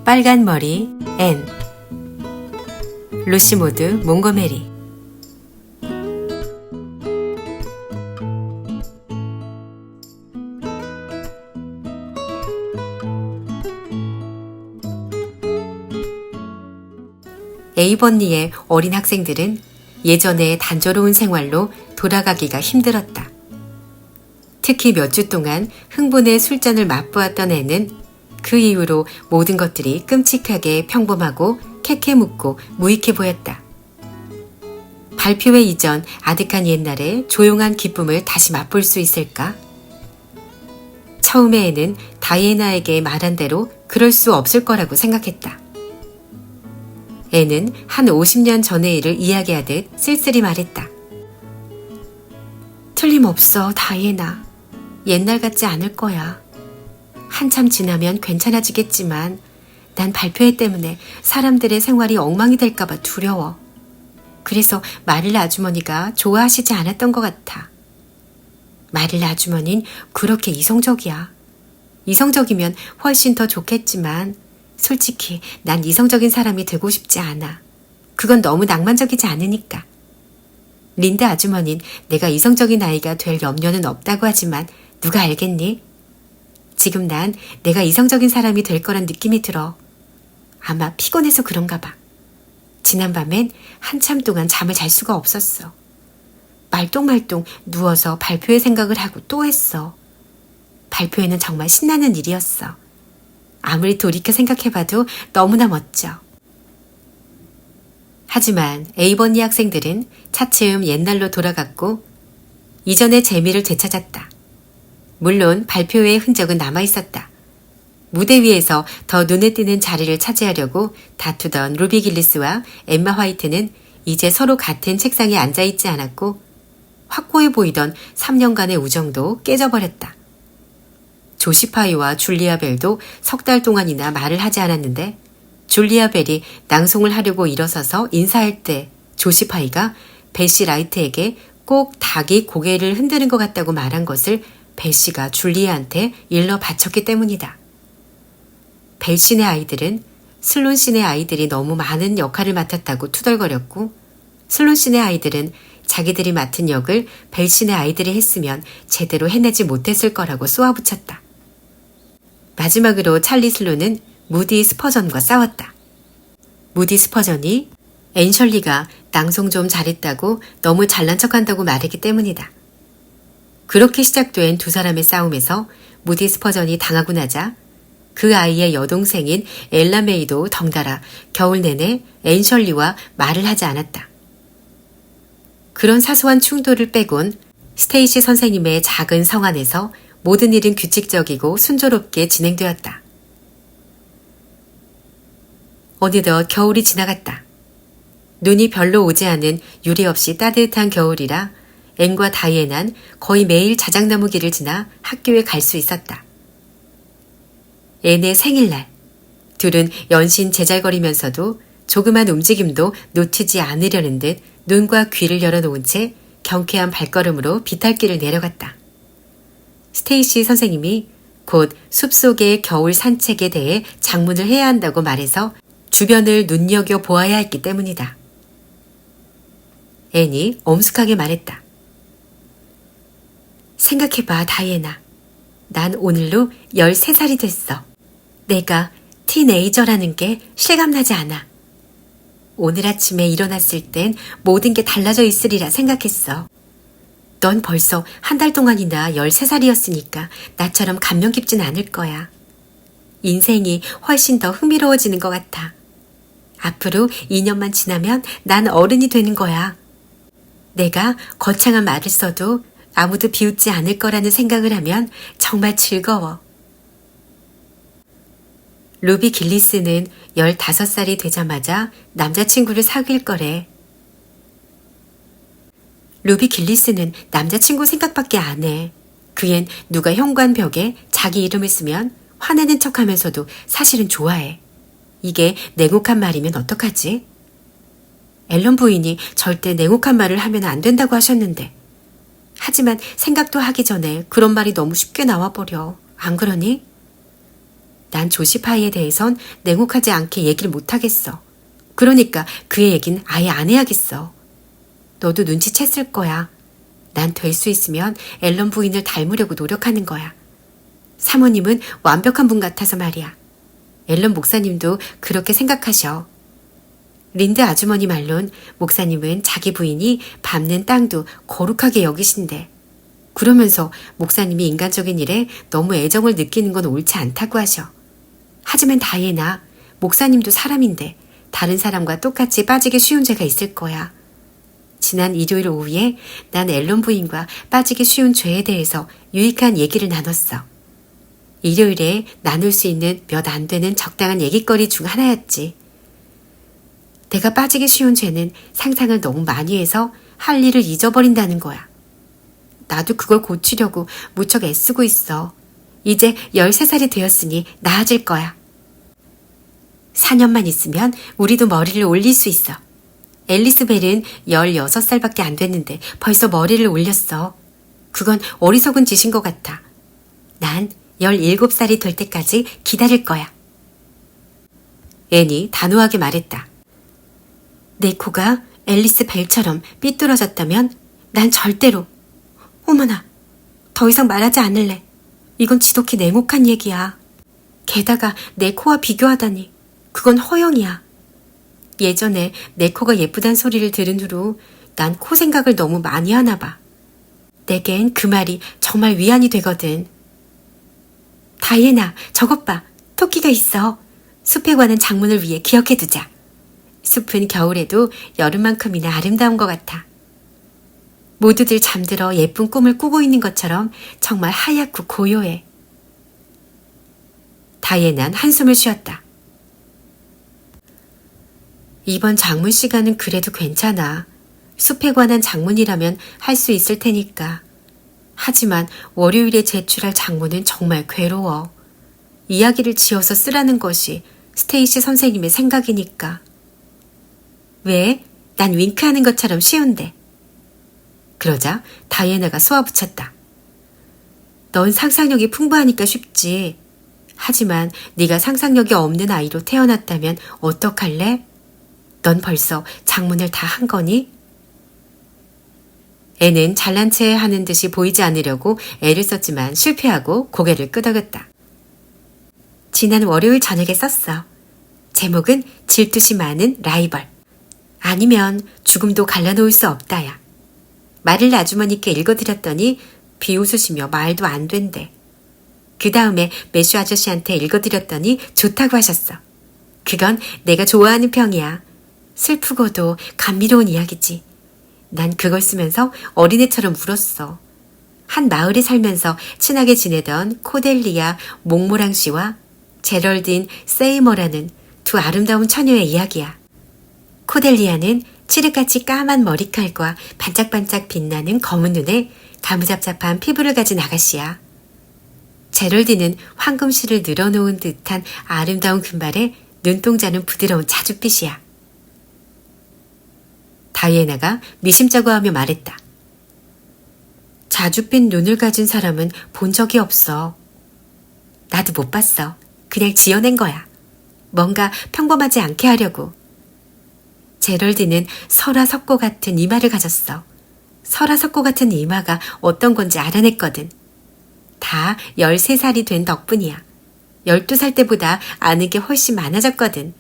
빨간 머리 앤, 루시 모드 몽고메리. 에이번니의 어린 학생들은 예전의 단조로운 생활로 돌아가기가 힘들었다. 특히 몇 주 동안 흥분의 술잔을 맛보았던 애는 그 이후로 모든 것들이 끔찍하게 평범하고 캐캐 묻고 무익해 보였다. 발표회 이전 아득한 옛날의 조용한 기쁨을 다시 맛볼 수 있을까? 처음에 애는 다이애나에게 말한 대로 그럴 수 없을 거라고 생각했다. 애는 한 50년 전의 일을 이야기하듯 쓸쓸히 말했다. 틀림없어, 다이애나. 옛날 같지 않을 거야. 한참 지나면 괜찮아지겠지만 난 발표회 때문에 사람들의 생활이 엉망이 될까봐 두려워. 그래서 마릴라 아주머니가 좋아하시지 않았던 것 같아. 마릴라 아주머니는 그렇게 이성적이야. 이성적이면 훨씬 더 좋겠지만 솔직히 난 이성적인 사람이 되고 싶지 않아. 그건 너무 낭만적이지 않으니까. 린다 아주머니는 내가 이성적인 아이가 될 염려는 없다고 하지만 누가 알겠니? 지금 난 내가 이성적인 사람이 될 거란 느낌이 들어. 아마 피곤해서 그런가 봐. 지난밤엔 한참 동안 잠을 잘 수가 없었어. 말똥말똥 누워서 발표회 생각을 하고 또 했어. 발표회는 정말 신나는 일이었어. 아무리 돌이켜 생각해봐도 너무나 멋져. 하지만 에이번니 학생들은 차츰 옛날로 돌아갔고 이전의 재미를 되찾았다. 물론 발표회의 흔적은 남아있었다. 무대 위에서 더 눈에 띄는 자리를 차지하려고 다투던 루비 길리스와 엠마 화이트는 이제 서로 같은 책상에 앉아있지 않았고 확고해 보이던 3년간의 우정도 깨져버렸다. 조시파이와 줄리아 벨도 석 달 동안이나 말을 하지 않았는데 줄리아 벨이 낭송을 하려고 일어서서 인사할 때 조시파이가 베시 라이트에게 꼭 닭이 고개를 흔드는 것 같다고 말한 것을 벨씨가 줄리아한테 일러 바쳤기 때문이다. 벨씨네 아이들은 슬론씨네 아이들이 너무 많은 역할을 맡았다고 투덜거렸고 슬론씨네 아이들은 자기들이 맡은 역을 벨씨네 아이들이 했으면 제대로 해내지 못했을 거라고 쏘아붙였다. 마지막으로 찰리 슬론은 무디 스퍼전과 싸웠다. 무디 스퍼전이 앤셜리가 낭송 좀 잘했다고 너무 잘난 척한다고 말했기 때문이다. 그렇게 시작된 두 사람의 싸움에서 무디 스퍼전이 당하고 나자 그 아이의 여동생인 엘라 메이도 덩달아 겨울 내내 앤셜리와 말을 하지 않았다. 그런 사소한 충돌을 빼곤 스테이시 선생님의 작은 성 안에서 모든 일은 규칙적이고 순조롭게 진행되었다. 어느덧 겨울이 지나갔다. 눈이 별로 오지 않은 유리 없이 따뜻한 겨울이라 앤과 다이애나는 거의 매일 자작나무 길을 지나 학교에 갈 수 있었다. 앤의 생일날, 둘은 연신 제잘거리면서도 조그만 움직임도 놓치지 않으려는 듯 눈과 귀를 열어놓은 채 경쾌한 발걸음으로 비탈길을 내려갔다. 스테이시 선생님이 곧 숲속의 겨울 산책에 대해 장문을 해야 한다고 말해서 주변을 눈여겨보아야 했기 때문이다. 앤이 엄숙하게 말했다. 생각해봐, 다이애나. 난 오늘로 13살이 됐어. 내가 티네이저라는 게 실감나지 않아. 오늘 아침에 일어났을 땐 모든 게 달라져 있으리라 생각했어. 넌 벌써 한 달 동안이나 13살이었으니까 나처럼 감명 깊진 않을 거야. 인생이 훨씬 더 흥미로워지는 것 같아. 앞으로 2년만 지나면 난 어른이 되는 거야. 내가 거창한 말을 써도 아무도 비웃지 않을 거라는 생각을 하면 정말 즐거워. 루비 길리스는 15살이 되자마자 남자친구를 사귈 거래. 루비 길리스는 남자친구 생각밖에 안 해. 그 앤 누가 현관벽에 자기 이름을 쓰면 화내는 척하면서도 사실은 좋아해. 이게 냉혹한 말이면 어떡하지? 앨런 부인이 절대 냉혹한 말을 하면 안 된다고 하셨는데 하지만 생각도 하기 전에 그런 말이 너무 쉽게 나와버려. 안 그러니? 난 조시파이에 대해선 냉혹하지 않게 얘기를 못하겠어. 그러니까 그의 얘긴 아예 안 해야겠어. 너도 눈치챘을 거야. 난 될 수 있으면 앨런 부인을 닮으려고 노력하는 거야. 사모님은 완벽한 분 같아서 말이야. 앨런 목사님도 그렇게 생각하셔. 린드 아주머니 말론 목사님은 자기 부인이 밟는 땅도 거룩하게 여기신대. 그러면서 목사님이 인간적인 일에 너무 애정을 느끼는 건 옳지 않다고 하셔. 하지만 다이애나, 목사님도 사람인데 다른 사람과 똑같이 빠지기 쉬운 죄가 있을 거야. 지난 일요일 오후에 난 앨런 부인과 빠지기 쉬운 죄에 대해서 유익한 얘기를 나눴어. 일요일에 나눌 수 있는 몇 안 되는 적당한 얘기거리 중 하나였지. 내가 빠지기 쉬운 죄는 상상을 너무 많이 해서 할 일을 잊어버린다는 거야. 나도 그걸 고치려고 무척 애쓰고 있어. 이제 13살이 되었으니 나아질 거야. 4년만 있으면 우리도 머리를 올릴 수 있어. 앨리스 벨은 16살밖에 안 됐는데 벌써 머리를 올렸어. 그건 어리석은 짓인 것 같아. 난 17살이 될 때까지 기다릴 거야. 앤이 단호하게 말했다. 내 코가 앨리스 벨처럼 삐뚤어졌다면 난 절대로. 어머나, 더 이상 말하지 않을래. 이건 지독히 냉혹한 얘기야. 게다가 내 코와 비교하다니. 그건 허영이야. 예전에 내 코가 예쁘단 소리를 들은 후로 난 코 생각을 너무 많이 하나 봐. 내겐 그 말이 정말 위안이 되거든. 다이애나, 저것 봐. 토끼가 있어. 숲에 관한 장문을 위해 기억해두자. 숲은 겨울에도 여름만큼이나 아름다운 것 같아. 모두들 잠들어 예쁜 꿈을 꾸고 있는 것처럼 정말 하얗고 고요해. 다이애나는 한숨을 쉬었다. 이번 장문 시간은 그래도 괜찮아. 숲에 관한 장문이라면 할 수 있을 테니까. 하지만 월요일에 제출할 장문은 정말 괴로워. 이야기를 지어서 쓰라는 것이 스테이시 선생님의 생각이니까. 왜? 난 윙크하는 것처럼 쉬운데. 그러자 다이애나가 쏘아붙였다. 넌 상상력이 풍부하니까 쉽지. 하지만 네가 상상력이 없는 아이로 태어났다면 어떡할래? 넌 벌써 장문을 다 한 거니? 애는 잘난 체 하는 듯이 보이지 않으려고 애를 썼지만 실패하고 고개를 끄덕였다. 지난 월요일 저녁에 썼어. 제목은 질투심 많은 라이벌. 아니면 죽음도 갈라놓을 수 없다야. 말을 아주머니께 읽어드렸더니 비웃으시며 말도 안 된대. 그 다음에 매슈 아저씨한테 읽어드렸더니 좋다고 하셨어. 그건 내가 좋아하는 평이야. 슬프고도 감미로운 이야기지. 난 그걸 쓰면서 어린애처럼 울었어. 한 마을에 살면서 친하게 지내던 코델리아 몽모랑 씨와 제럴딘 세이머라는 두 아름다운 처녀의 이야기야. 코델리아는 칠흑같이 까만 머리칼과 반짝반짝 빛나는 검은 눈에 가무잡잡한 피부를 가진 아가씨야. 제럴딘은 황금실을 늘어놓은 듯한 아름다운 금발에 눈동자는 부드러운 자줏빛이야. 다이애나가 미심쩍어 하며 말했다. 자줏빛 눈을 가진 사람은 본 적이 없어. 나도 못 봤어. 그냥 지어낸 거야. 뭔가 평범하지 않게 하려고. 제럴디는 설화석고 같은 이마를 가졌어. 설화석고 같은 이마가 어떤 건지 알아냈거든. 다 13살이 된 덕분이야. 12살 때보다 아는 게 훨씬 많아졌거든.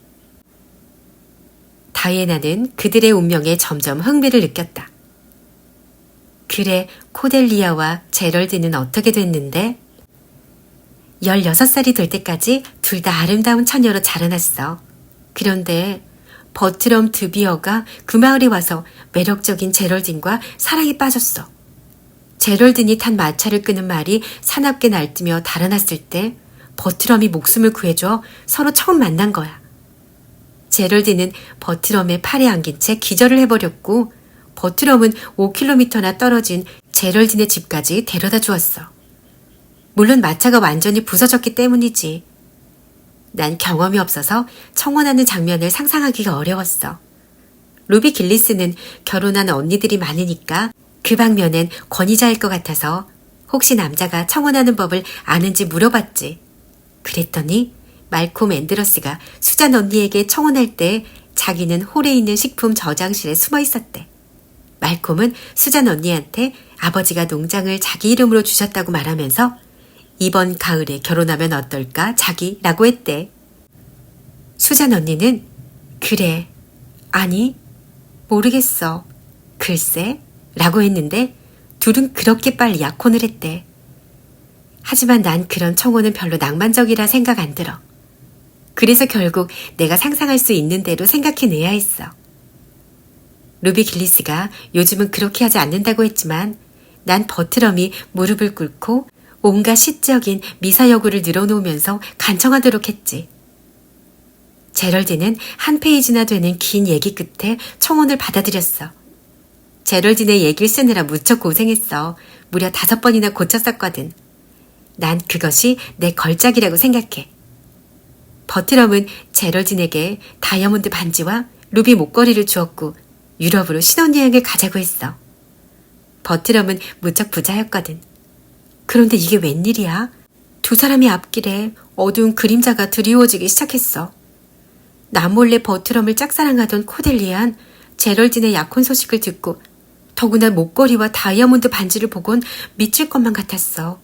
다이애나는 그들의 운명에 점점 흥미를 느꼈다. 그래, 코델리아와 제럴드는 어떻게 됐는데? 16살이 될 때까지 둘 다 아름다운 처녀로 자라났어. 그런데 버트럼 드비어가 그 마을에 와서 매력적인 제럴딘과 사랑에 빠졌어. 제럴딘이 탄 마차를 끄는 말이 사납게 날뛰며 달아났을 때 버트럼이 목숨을 구해줘 서로 처음 만난 거야. 제럴딘은 버트럼의 팔에 안긴 채 기절을 해버렸고 버트럼은 5km나 떨어진 제럴딘의 집까지 데려다 주었어. 물론 마차가 완전히 부서졌기 때문이지. 난 경험이 없어서 청혼하는 장면을 상상하기가 어려웠어. 루비 길리스는 결혼한 언니들이 많으니까 그 방면엔 권위자일 것 같아서 혹시 남자가 청혼하는 법을 아는지 물어봤지. 그랬더니 말콤 앤드러스가 수잔 언니에게 청혼할 때 자기는 홀에 있는 식품 저장실에 숨어 있었대. 말콤은 수잔 언니한테 아버지가 농장을 자기 이름으로 주셨다고 말하면서 이번 가을에 결혼하면 어떨까 자기라고 했대. 수잔 언니는 그래, 아니, 모르겠어, 글쎄 라고 했는데 둘은 그렇게 빨리 약혼을 했대. 하지만 난 그런 청혼은 별로 낭만적이라 생각 안 들어. 그래서 결국 내가 상상할 수 있는 대로 생각해내야 했어. 루비 길리스가 요즘은 그렇게 하지 않는다고 했지만 난 버트럼이 무릎을 꿇고 온갖 시적인 미사여구를 늘어놓으면서 간청하도록 했지. 제럴딘은 한 페이지나 되는 긴 얘기 끝에 청혼을 받아들였어. 제럴딘의 얘기를 쓰느라 무척 고생했어. 무려 5번이나 고쳤었거든. 난 그것이 내 걸작이라고 생각해. 버트럼은 제럴딘에게 다이아몬드 반지와 루비 목걸이를 주었고 유럽으로 신혼여행을 가자고 했어. 버트럼은 무척 부자였거든. 그런데 이게 웬일이야? 두 사람이 앞길에 어두운 그림자가 드리워지기 시작했어. 나 몰래 버트럼을 짝사랑하던 코델리안, 제럴딘의 약혼 소식을 듣고 더구나 목걸이와 다이아몬드 반지를 보곤 미칠 것만 같았어.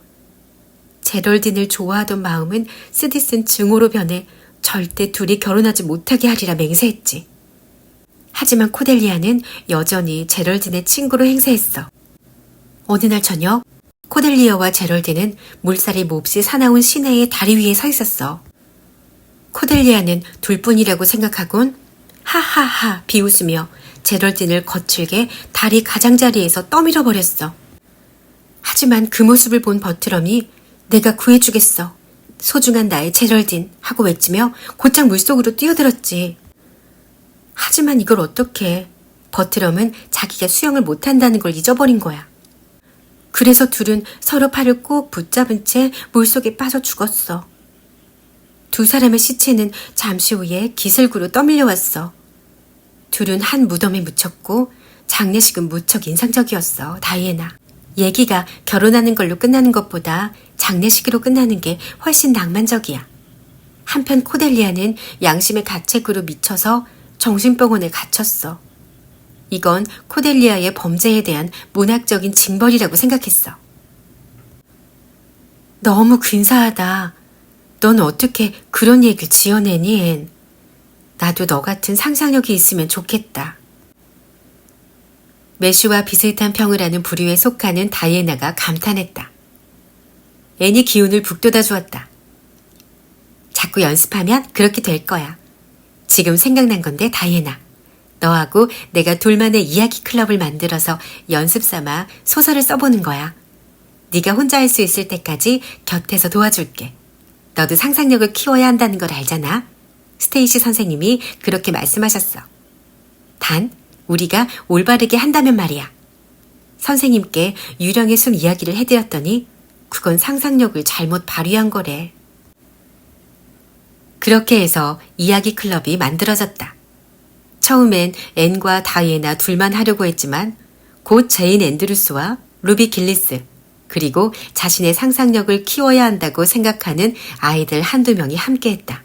제럴딘을 좋아하던 마음은 쓰디쓴 증오로 변해 절대 둘이 결혼하지 못하게 하리라 맹세했지. 하지만 코델리아는 여전히 제럴딘의 친구로 행세했어. 어느 날 저녁 코델리아와 제럴딘은 물살이 몹시 사나운 시내의 다리 위에 서 있었어. 코델리아는 둘뿐이라고 생각하곤 하하하 비웃으며 제럴딘을 거칠게 다리 가장자리에서 떠밀어 버렸어. 하지만 그 모습을 본 버트럼이 내가 구해주겠어, 소중한 나의 제럴딘 하고 외치며 곧장 물속으로 뛰어들었지. 하지만 이걸 어떡해. 버트럼은 자기가 수영을 못한다는 걸 잊어버린 거야. 그래서 둘은 서로 팔을 꼭 붙잡은 채 물속에 빠져 죽었어. 두 사람의 시체는 잠시 후에 기슭으로 떠밀려왔어. 둘은 한 무덤에 묻혔고 장례식은 무척 인상적이었어. 다이애나. 얘기가 결혼하는 걸로 끝나는 것보다 장례식으로 끝나는 게 훨씬 낭만적이야. 한편 코델리아는 양심의 가책으로 미쳐서 정신병원에 갇혔어. 이건 코델리아의 범죄에 대한 문학적인 징벌이라고 생각했어. 너무 근사하다. 넌 어떻게 그런 얘기를 지어내니, 앤? 나도 너 같은 상상력이 있으면 좋겠다. 매슈와 비슷한 평을 하는 부류에 속하는 다이애나가 감탄했다. 앤이 기운을 북돋아 주었다. 자꾸 연습하면 그렇게 될 거야. 지금 생각난 건데 다이애나. 너하고 내가 둘만의 이야기 클럽을 만들어서 연습 삼아 소설을 써보는 거야. 네가 혼자 할 수 있을 때까지 곁에서 도와줄게. 너도 상상력을 키워야 한다는 걸 알잖아. 스테이시 선생님이 그렇게 말씀하셨어. 단 우리가 올바르게 한다면 말이야. 선생님께 유령의 숨 이야기를 해드렸더니 그건 상상력을 잘못 발휘한 거래. 그렇게 해서 이야기 클럽이 만들어졌다. 처음엔 앤과 다이애나 둘만 하려고 했지만 곧 제인 앤드루스와 루비 길리스 그리고 자신의 상상력을 키워야 한다고 생각하는 아이들 한두 명이 함께했다.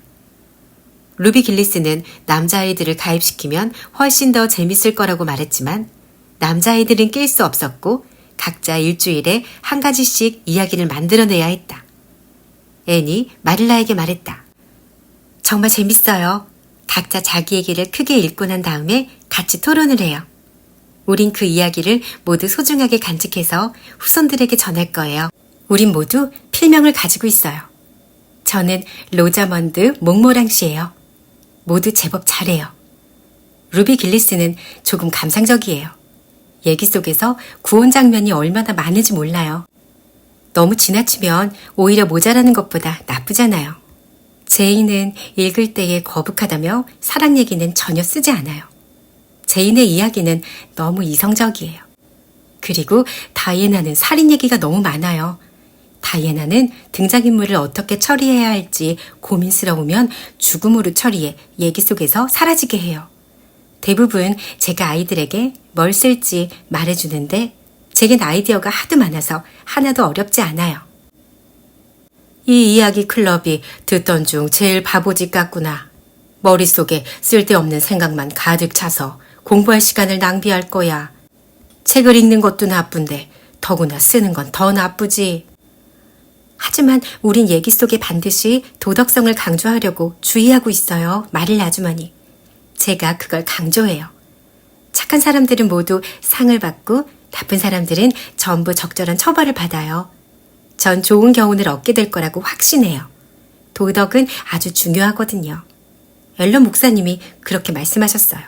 루비 길리스는 남자아이들을 가입시키면 훨씬 더 재밌을 거라고 말했지만 남자아이들은 낄 수 없었고 각자 일주일에 한 가지씩 이야기를 만들어내야 했다. 앤이 마릴라에게 말했다. 정말 재밌어요. 각자 자기 얘기를 크게 읽고 난 다음에 같이 토론을 해요. 우린 그 이야기를 모두 소중하게 간직해서 후손들에게 전할 거예요. 우린 모두 필명을 가지고 있어요. 저는 로자먼드 몽모랑씨예요. 모두 제법 잘해요. 루비 길리스는 조금 감상적이에요. 얘기 속에서 구원 장면이 얼마나 많은지 몰라요. 너무 지나치면 오히려 모자라는 것보다 나쁘잖아요. 제인은 읽을 때에 거북하다며 사랑 얘기는 전혀 쓰지 않아요. 제인의 이야기는 너무 이성적이에요. 그리고 다이애나는 살인 얘기가 너무 많아요. 다이애나는 등장인물을 어떻게 처리해야 할지 고민스러우면 죽음으로 처리해 얘기 속에서 사라지게 해요. 대부분 제가 아이들에게 뭘 쓸지 말해주는데 제겐 아이디어가 하도 많아서 하나도 어렵지 않아요. 이 이야기 클럽이 듣던 중 제일 바보짓 같구나. 머릿속에 쓸데없는 생각만 가득 차서 공부할 시간을 낭비할 거야. 책을 읽는 것도 나쁜데 더구나 쓰는 건 더 나쁘지. 하지만 우린 얘기 속에 반드시 도덕성을 강조하려고 주의하고 있어요. 마릴라 아주머니. 제가 그걸 강조해요. 착한 사람들은 모두 상을 받고 나쁜 사람들은 전부 적절한 처벌을 받아요. 전 좋은 교훈을 얻게 될 거라고 확신해요. 도덕은 아주 중요하거든요. 앨런 목사님이 그렇게 말씀하셨어요.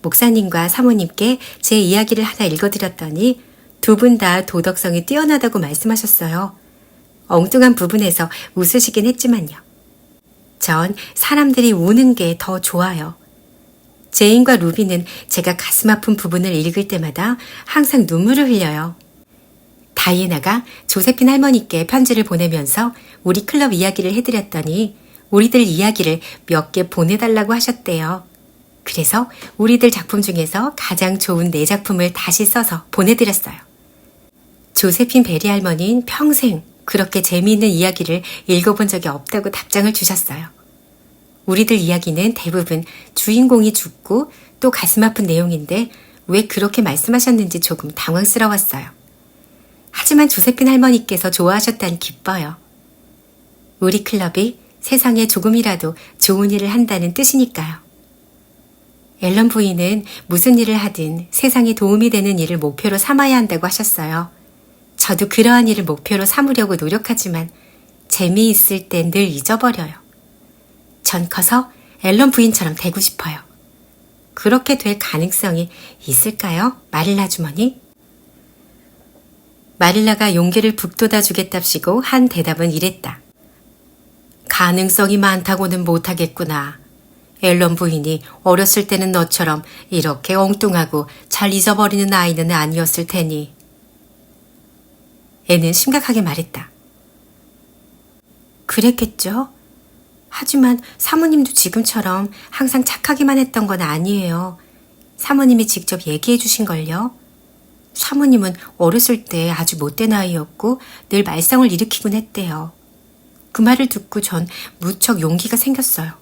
목사님과 사모님께 제 이야기를 하나 읽어드렸더니 두 분 다 도덕성이 뛰어나다고 말씀하셨어요. 엉뚱한 부분에서 웃으시긴 했지만요. 전 사람들이 우는 게 더 좋아요. 제인과 루비는 제가 가슴 아픈 부분을 읽을 때마다 항상 눈물을 흘려요. 다이애나가 조세핀 할머니께 편지를 보내면서 우리 클럽 이야기를 해드렸더니 우리들 이야기를 몇 개 보내달라고 하셨대요. 그래서 우리들 작품 중에서 가장 좋은 4작품을 다시 써서 보내드렸어요. 조세핀 베리 할머니는 평생 그렇게 재미있는 이야기를 읽어본 적이 없다고 답장을 주셨어요. 우리들 이야기는 대부분 주인공이 죽고 또 가슴 아픈 내용인데 왜 그렇게 말씀하셨는지 조금 당황스러웠어요. 하지만 조세핀 할머니께서 좋아하셨다니 기뻐요. 우리 클럽이 세상에 조금이라도 좋은 일을 한다는 뜻이니까요. 앨런 부인은 무슨 일을 하든 세상에 도움이 되는 일을 목표로 삼아야 한다고 하셨어요. 저도 그러한 일을 목표로 삼으려고 노력하지만 재미있을 땐 늘 잊어버려요. 전 커서 앨런 부인처럼 되고 싶어요. 그렇게 될 가능성이 있을까요? 마릴라 주머니? 마릴라가 용기를 북돋아 주겠답시고 한 대답은 이랬다. 가능성이 많다고는 못하겠구나. 앨런 부인이 어렸을 때는 너처럼 이렇게 엉뚱하고 잘 잊어버리는 아이는 아니었을 테니. 애는 심각하게 말했다. 그랬겠죠? 하지만 사모님도 지금처럼 항상 착하기만 했던 건 아니에요. 사모님이 직접 얘기해 주신걸요. 사모님은 어렸을 때 아주 못된 아이였고 늘 말썽을 일으키곤 했대요. 그 말을 듣고 전 무척 용기가 생겼어요.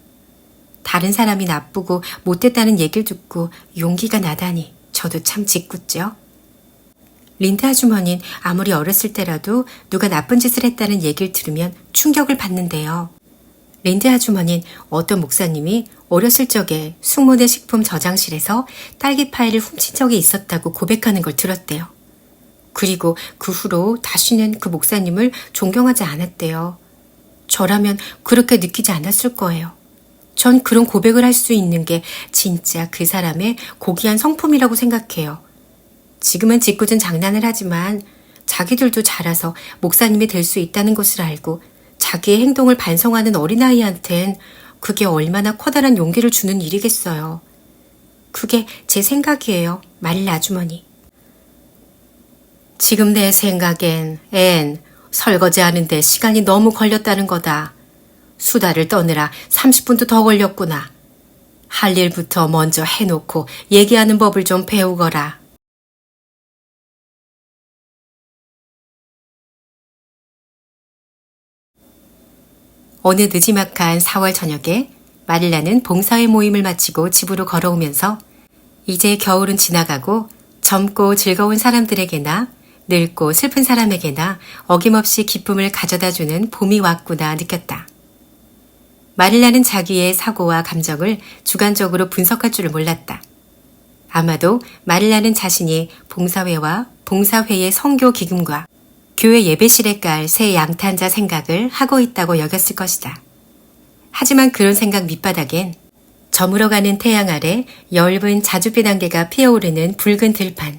다른 사람이 나쁘고 못됐다는 얘기를 듣고 용기가 나다니 저도 참 짓궂죠. 린드 아주머니는 아무리 어렸을 때라도 누가 나쁜 짓을 했다는 얘기를 들으면 충격을 받는데요. 린드 아주머니는 어떤 목사님이 어렸을 적에 숙모네 식품 저장실에서 딸기 파이를 훔친 적이 있었다고 고백하는 걸 들었대요. 그리고 그 후로 다시는 그 목사님을 존경하지 않았대요. 저라면 그렇게 느끼지 않았을 거예요. 전 그런 고백을 할 수 있는 게 진짜 그 사람의 고귀한 성품이라고 생각해요. 지금은 짓궂은 장난을 하지만 자기들도 자라서 목사님이 될 수 있다는 것을 알고 자기의 행동을 반성하는 어린아이한텐 그게 얼마나 커다란 용기를 주는 일이겠어요. 그게 제 생각이에요, 마릴라 아주머니. 지금 내 생각엔 앤, 설거지 하는데 시간이 너무 걸렸다는 거다. 수다를 떠느라 30분도 더 걸렸구나. 할 일부터 먼저 해놓고 얘기하는 법을 좀 배우거라. 어느 느지막한 4월 저녁에 마릴라는 봉사회 모임을 마치고 집으로 걸어오면서 이제 겨울은 지나가고 젊고 즐거운 사람들에게나 늙고 슬픈 사람에게나 어김없이 기쁨을 가져다주는 봄이 왔구나 느꼈다. 마릴라는 자기의 사고와 감정을 주관적으로 분석할 줄을 몰랐다. 아마도 마릴라는 자신이 봉사회와 봉사회의 선교 기금과 교회 예배실에 깔 새 양탄자 생각을 하고 있다고 여겼을 것이다. 하지만 그런 생각 밑바닥엔 저물어가는 태양 아래 엷은 자줏빛 안개가 피어오르는 붉은 들판,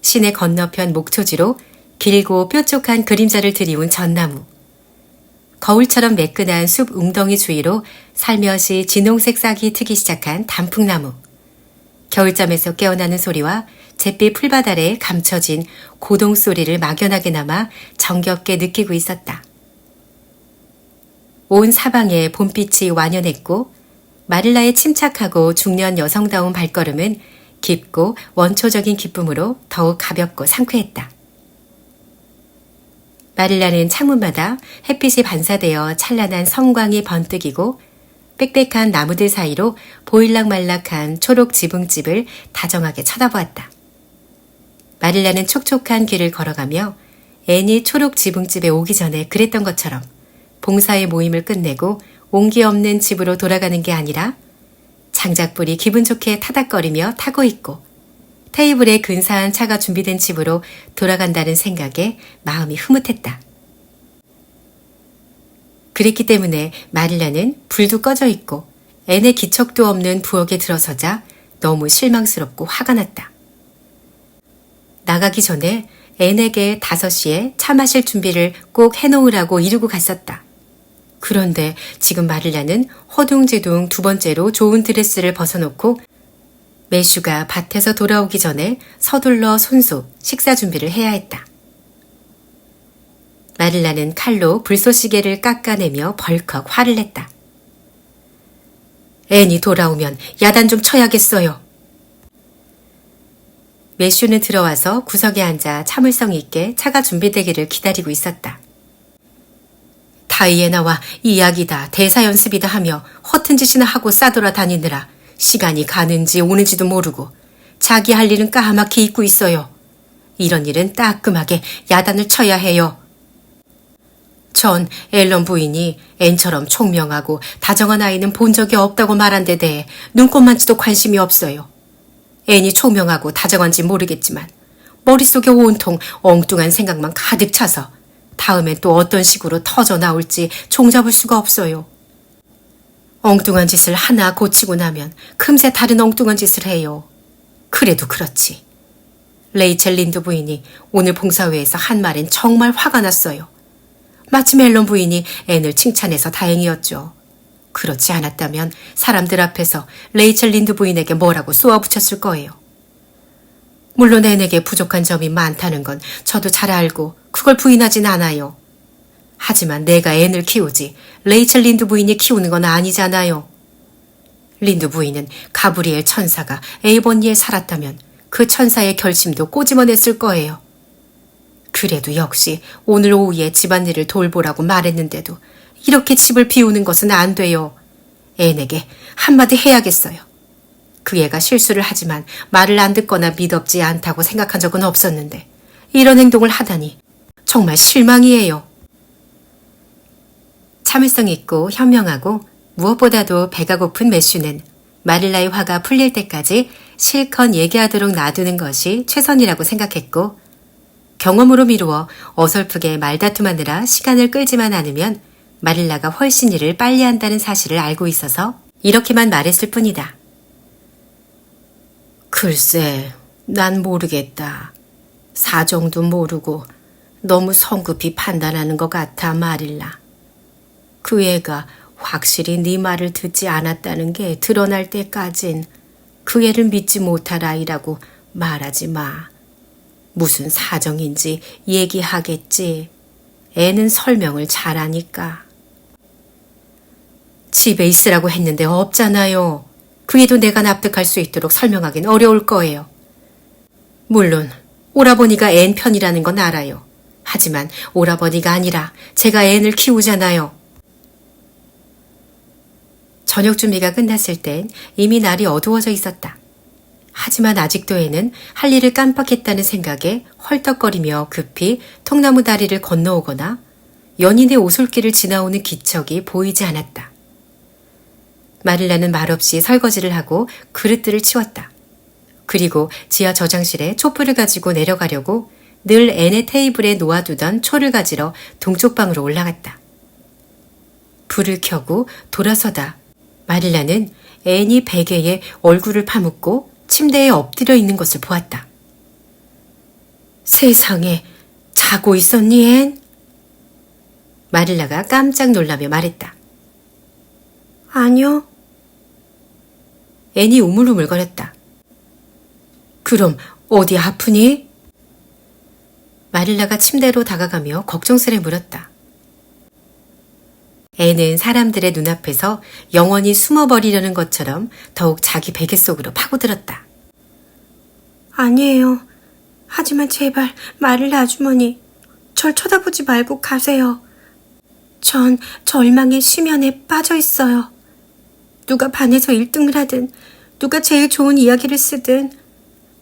시내 건너편 목초지로 길고 뾰족한 그림자를 들이운 전나무, 거울처럼 매끈한 숲 웅덩이 주위로 살며시 진홍색 싹이 트기 시작한 단풍나무, 겨울잠에서 깨어나는 소리와 잿빛 풀밭 아래 감춰진 고동 소리를 막연하게나마 정겹게 느끼고 있었다. 온 사방에 봄빛이 완연했고 마릴라의 침착하고 중년 여성다운 발걸음은 깊고 원초적인 기쁨으로 더욱 가볍고 상쾌했다. 마릴라는 창문마다 햇빛이 반사되어 찬란한 성광이 번뜩이고 빽빽한 나무들 사이로 보일락말락한 초록 지붕집을 다정하게 쳐다보았다. 마릴라는 촉촉한 길을 걸어가며 앤이 초록 지붕집에 오기 전에 그랬던 것처럼 봉사의 모임을 끝내고 온기 없는 집으로 돌아가는 게 아니라 장작불이 기분 좋게 타닥거리며 타고 있고 테이블에 근사한 차가 준비된 집으로 돌아간다는 생각에 마음이 흐뭇했다. 그랬기 때문에 마릴라는 불도 꺼져 있고 앤의 기척도 없는 부엌에 들어서자 너무 실망스럽고 화가 났다. 나가기 전에 앤에게 5시에 차 마실 준비를 꼭 해놓으라고 이루고 갔었다. 그런데 지금 마릴라는 허둥지둥 2번째로 좋은 드레스를 벗어놓고 매슈가 밭에서 돌아오기 전에 서둘러 손수 식사 준비를 해야 했다. 마릴라는 칼로 불쏘시개를 깎아내며 벌컥 화를 냈다. 앤이 돌아오면 야단 좀 쳐야겠어요. 매슈는 들어와서 구석에 앉아 참을성 있게 차가 준비되기를 기다리고 있었다. 다이애나와 이야기다 대사연습이다 하며 허튼 짓이나 하고 싸돌아다니느라 시간이 가는지 오는지도 모르고 자기 할 일은 까맣게 잊고 있어요. 이런 일은 따끔하게 야단을 쳐야 해요. 전 앨런 부인이 앤처럼 총명하고 다정한 아이는 본 적이 없다고 말한 데 대해 눈꼽만치도 관심이 없어요. 앤이 총명하고 다정한지 모르겠지만 머릿속에 온통 엉뚱한 생각만 가득 차서 다음엔 또 어떤 식으로 터져 나올지 종잡을 수가 없어요. 엉뚱한 짓을 하나 고치고 나면 금세 다른 엉뚱한 짓을 해요. 그래도 그렇지. 레이첼 린드 부인이 오늘 봉사회에서 한 말엔 정말 화가 났어요. 마침 앨런 부인이 앤을 칭찬해서 다행이었죠. 그렇지 않았다면 사람들 앞에서 레이첼 린드 부인에게 뭐라고 쏘아붙였을 거예요. 물론 앤에게 부족한 점이 많다는 건 저도 잘 알고 그걸 부인하진 않아요. 하지만 내가 앤을 키우지 레이첼 린드 부인이 키우는 건 아니잖아요. 린드 부인은 가브리엘 천사가 에이번니에 살았다면 그 천사의 결심도 꼬집어냈을 거예요. 그래도 역시 오늘 오후에 집안일을 돌보라고 말했는데도 이렇게 집을 비우는 것은 안 돼요. 앤에게 한마디 해야겠어요. 그 애가 실수를 하지만 말을 안 듣거나 미덥지 않다고 생각한 적은 없었는데 이런 행동을 하다니 정말 실망이에요. 참을성 있고 현명하고 무엇보다도 배가 고픈 매슈는 마릴라의 화가 풀릴 때까지 실컷 얘기하도록 놔두는 것이 최선이라고 생각했고 경험으로 미루어 어설프게 말다툼하느라 시간을 끌지만 않으면 마릴라가 훨씬 일을 빨리 한다는 사실을 알고 있어서 이렇게만 말했을 뿐이다. 글쎄, 난 모르겠다. 사정도 모르고 너무 성급히 판단하는 것 같아, 마릴라. 그 애가 확실히 네 말을 듣지 않았다는 게 드러날 때까진 그 애를 믿지 못할 아이라고 말하지 마. 무슨 사정인지 얘기하겠지. 애는 설명을 잘하니까. 집에 있으라고 했는데 없잖아요. 그 애도 내가 납득할 수 있도록 설명하긴 어려울 거예요. 물론 오라버니가 앤 편이라는 건 알아요. 하지만 오라버니가 아니라 제가 앤을 키우잖아요. 저녁 준비가 끝났을 땐 이미 날이 어두워져 있었다. 하지만 아직도 앤은 할 일을 깜빡했다는 생각에 헐떡거리며 급히 통나무 다리를 건너오거나 연인의 오솔길을 지나오는 기척이 보이지 않았다. 마릴라는 말없이 설거지를 하고 그릇들을 치웠다. 그리고 지하 저장실에 촛불을 가지고 내려가려고 늘 앤의 테이블에 놓아두던 초를 가지러 동쪽 방으로 올라갔다. 불을 켜고 돌아서다 마릴라는 앤이 베개에 얼굴을 파묻고 침대에 엎드려 있는 것을 보았다. 세상에, 자고 있었니, 앤? 마릴라가 깜짝 놀라며 말했다. 아니요. 앤이 우물우물거렸다. 그럼 어디 아프니? 마릴라가 침대로 다가가며 걱정스레 물었다. 앤은 사람들의 눈앞에서 영원히 숨어버리려는 것처럼 더욱 자기 베개 속으로 파고들었다. 아니에요. 하지만 제발 마릴라 아주머니, 절 쳐다보지 말고 가세요. 전 절망의 심연에 빠져 있어요. 누가 반에서 1등을 하든, 누가 제일 좋은 이야기를 쓰든,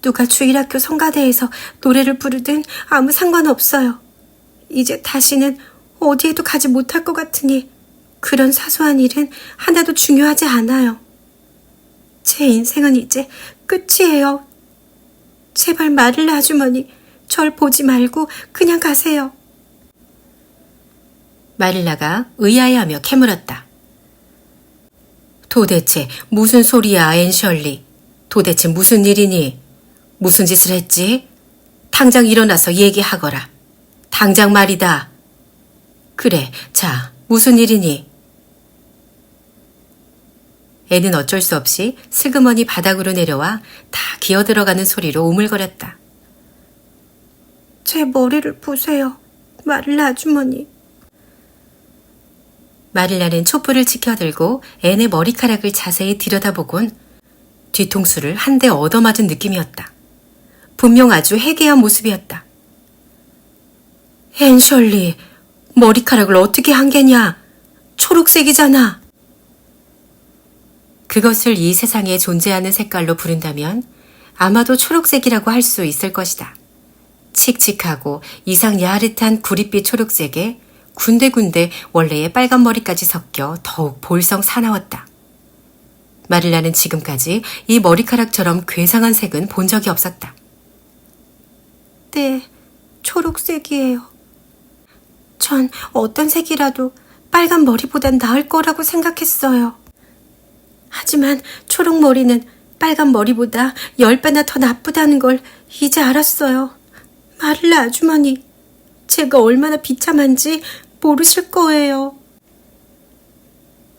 누가 주일학교 성가대에서 노래를 부르든 아무 상관없어요. 이제 다시는 어디에도 가지 못할 것 같으니 그런 사소한 일은 하나도 중요하지 않아요. 제 인생은 이제 끝이에요. 제발 마를라 아주머니, 절 보지 말고 그냥 가세요. 마릴라가 의아해하며 캐물었다. 도대체 무슨 소리야, 앤셜리. 도대체 무슨 일이니? 무슨 짓을 했지? 당장 일어나서 얘기하거라. 당장 말이다. 그래, 자, 무슨 일이니? 애는 어쩔 수 없이 슬그머니 바닥으로 내려와 다 기어들어가는 소리로 오물거렸다. 제 머리를 보세요, 마릴라 아주머니. 마릴라는 촛불을 치켜들고 앤의 머리카락을 자세히 들여다보곤 뒤통수를 한 대 얻어맞은 느낌이었다. 분명 아주 해괴한 모습이었다. 앤셜리, 머리카락을 어떻게 한 게냐? 초록색이잖아. 그것을 이 세상에 존재하는 색깔로 부른다면 아마도 초록색이라고 할 수 있을 것이다. 칙칙하고 이상 야릇한 구릿빛 초록색에 군데군데 원래의 빨간 머리까지 섞여 더욱 볼성 사나웠다. 마릴라는 지금까지 이 머리카락처럼 괴상한 색은 본 적이 없었다. 네, 초록색이에요. 전 어떤 색이라도 빨간 머리보단 나을 거라고 생각했어요. 하지만 초록머리는 빨간 머리보다 10배나 더 나쁘다는 걸 이제 알았어요. 마릴라 아주머니, 제가 얼마나 비참한지 모르실 거예요.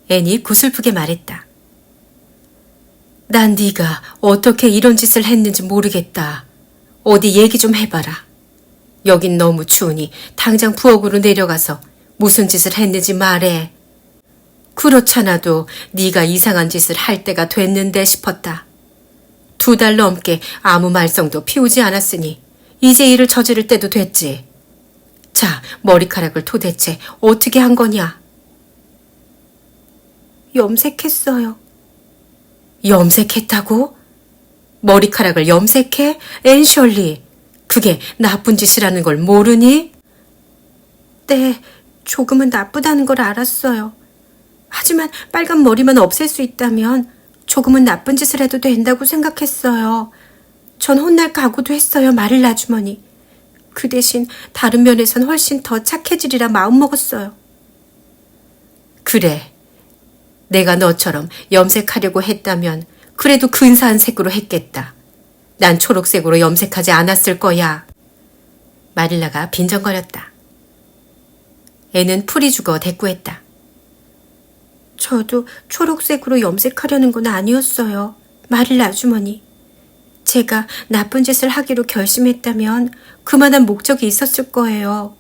앤이 구슬프게 말했다. 난 네가 어떻게 이런 짓을 했는지 모르겠다. 어디 얘기 좀 해봐라. 여긴 너무 추우니 당장 부엌으로 내려가서 무슨 짓을 했는지 말해. 그렇잖아도 네가 이상한 짓을 할 때가 됐는데 싶었다. 2달 넘게 아무 말썽도 피우지 않았으니 이제 일을 저지를 때도 됐지. 자, 머리카락을 도대체 어떻게 한 거냐? 염색했어요. 염색했다고? 머리카락을 염색해? 앤셜리, 그게 나쁜 짓이라는 걸 모르니? 네, 조금은 나쁘다는 걸 알았어요. 하지만 빨간 머리만 없앨 수 있다면 조금은 나쁜 짓을 해도 된다고 생각했어요. 전 혼날 각오도 했어요, 마릴라 아주머니. 그 대신 다른 면에선 훨씬 더 착해지리라 마음먹었어요. 그래, 내가 너처럼 염색하려고 했다면 그래도 근사한 색으로 했겠다. 난 초록색으로 염색하지 않았을 거야. 마릴라가 빈정거렸다. 애는 풀이 죽어 대꾸했다. 저도 초록색으로 염색하려는 건 아니었어요, 마릴라 아주머니. 제가 나쁜 짓을 하기로 결심했다면 그만한 목적이 있었을 거예요.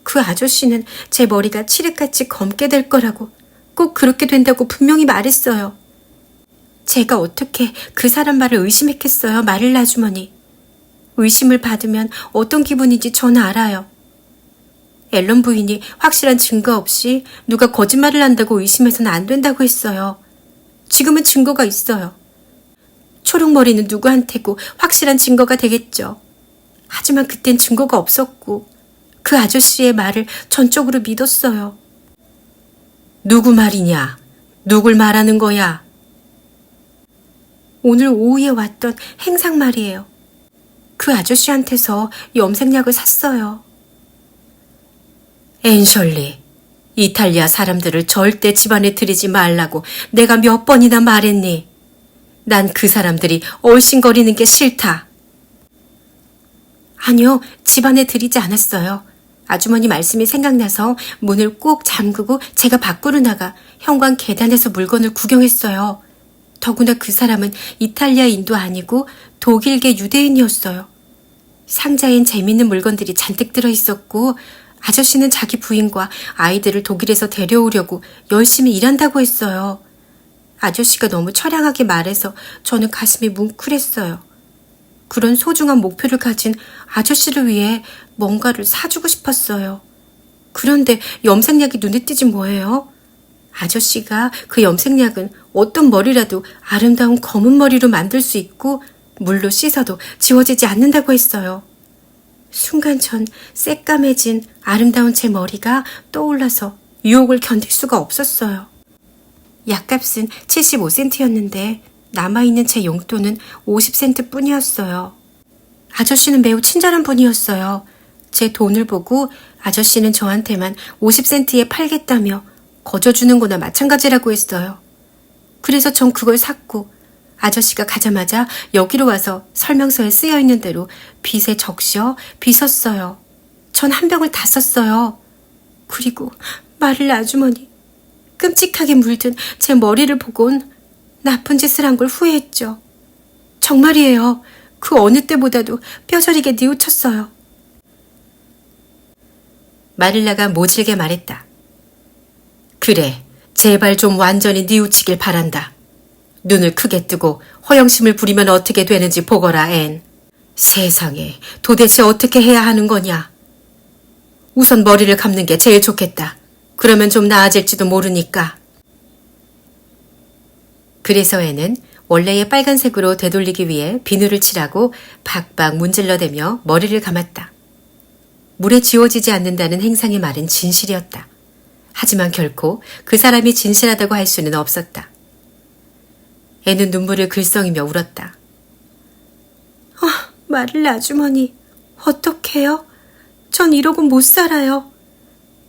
그 아저씨는 제 머리가 칠흑같이 검게 될 거라고, 꼭 그렇게 된다고 분명히 말했어요. 제가 어떻게 그 사람 말을 의심했겠어요, 마릴라 아주머니. 의심을 받으면 어떤 기분인지 전 알아요. 앨런 부인이 확실한 증거 없이 누가 거짓말을 한다고 의심해서는 안 된다고 했어요. 지금은 증거가 있어요. 초록머리는 누구한테고 확실한 증거가 되겠죠. 하지만 그땐 증거가 없었고 그 아저씨의 말을 전적으로 믿었어요. 누구 말이냐? 누굴 말하는 거야? 오늘 오후에 왔던 행상 말이에요. 그 아저씨한테서 염색약을 샀어요. 앤셜리, 이탈리아 사람들을 절대 집안에 들이지 말라고 내가 몇 번이나 말했니? 난 그 사람들이 얼씬거리는 게 싫다. 아니요, 집안에 들이지 않았어요. 아주머니 말씀이 생각나서 문을 꼭 잠그고 제가 밖으로 나가 현관 계단에서 물건을 구경했어요. 더구나 그 사람은 이탈리아인도 아니고 독일계 유대인이었어요. 상자엔 재밌는 물건들이 잔뜩 들어있었고 아저씨는 자기 부인과 아이들을 독일에서 데려오려고 열심히 일한다고 했어요. 아저씨가 너무 처량하게 말해서 저는 가슴이 뭉클했어요. 그런 소중한 목표를 가진 아저씨를 위해 뭔가를 사주고 싶었어요. 그런데 염색약이 눈에 띄지 뭐예요? 아저씨가 그 염색약은 어떤 머리라도 아름다운 검은 머리로 만들 수 있고 물로 씻어도 지워지지 않는다고 했어요. 순간 전 새까매진 아름다운 제 머리가 떠올라서 유혹을 견딜 수가 없었어요. 약값은 75센트였는데 남아있는 제 용돈은 50센트 뿐이었어요. 아저씨는 매우 친절한 분이었어요. 제 돈을 보고 아저씨는 저한테만 50센트에 팔겠다며 거저주는 거나 마찬가지라고 했어요. 그래서 전 그걸 샀고 아저씨가 가자마자 여기로 와서 설명서에 쓰여있는 대로 빗에 적셔 빗었어요. 전 한 병을 다 썼어요. 그리고 마를라 아주머니, 끔찍하게 물든 제 머리를 보곤 나쁜 짓을 한 걸 후회했죠. 정말이에요. 그 어느 때보다도 뼈저리게 뉘우쳤어요. 마릴라가 모질게 말했다. 그래, 제발 좀 완전히 뉘우치길 바란다. 눈을 크게 뜨고 허영심을 부리면 어떻게 되는지 보거라, 앤. 세상에, 도대체 어떻게 해야 하는 거냐? 우선 머리를 감는 게 제일 좋겠다. 그러면 좀 나아질지도 모르니까. 그래서 앤은 원래의 빨간색으로 되돌리기 위해 비누를 칠하고 박박 문질러대며 머리를 감았다. 물에 지워지지 않는다는 행상의 말은 진실이었다. 하지만 결코 그 사람이 진실하다고 할 수는 없었다. 애는 눈물을 글썽이며 울었다. 마를라 아주머니, 어떡해요? 전 이러고 못 살아요.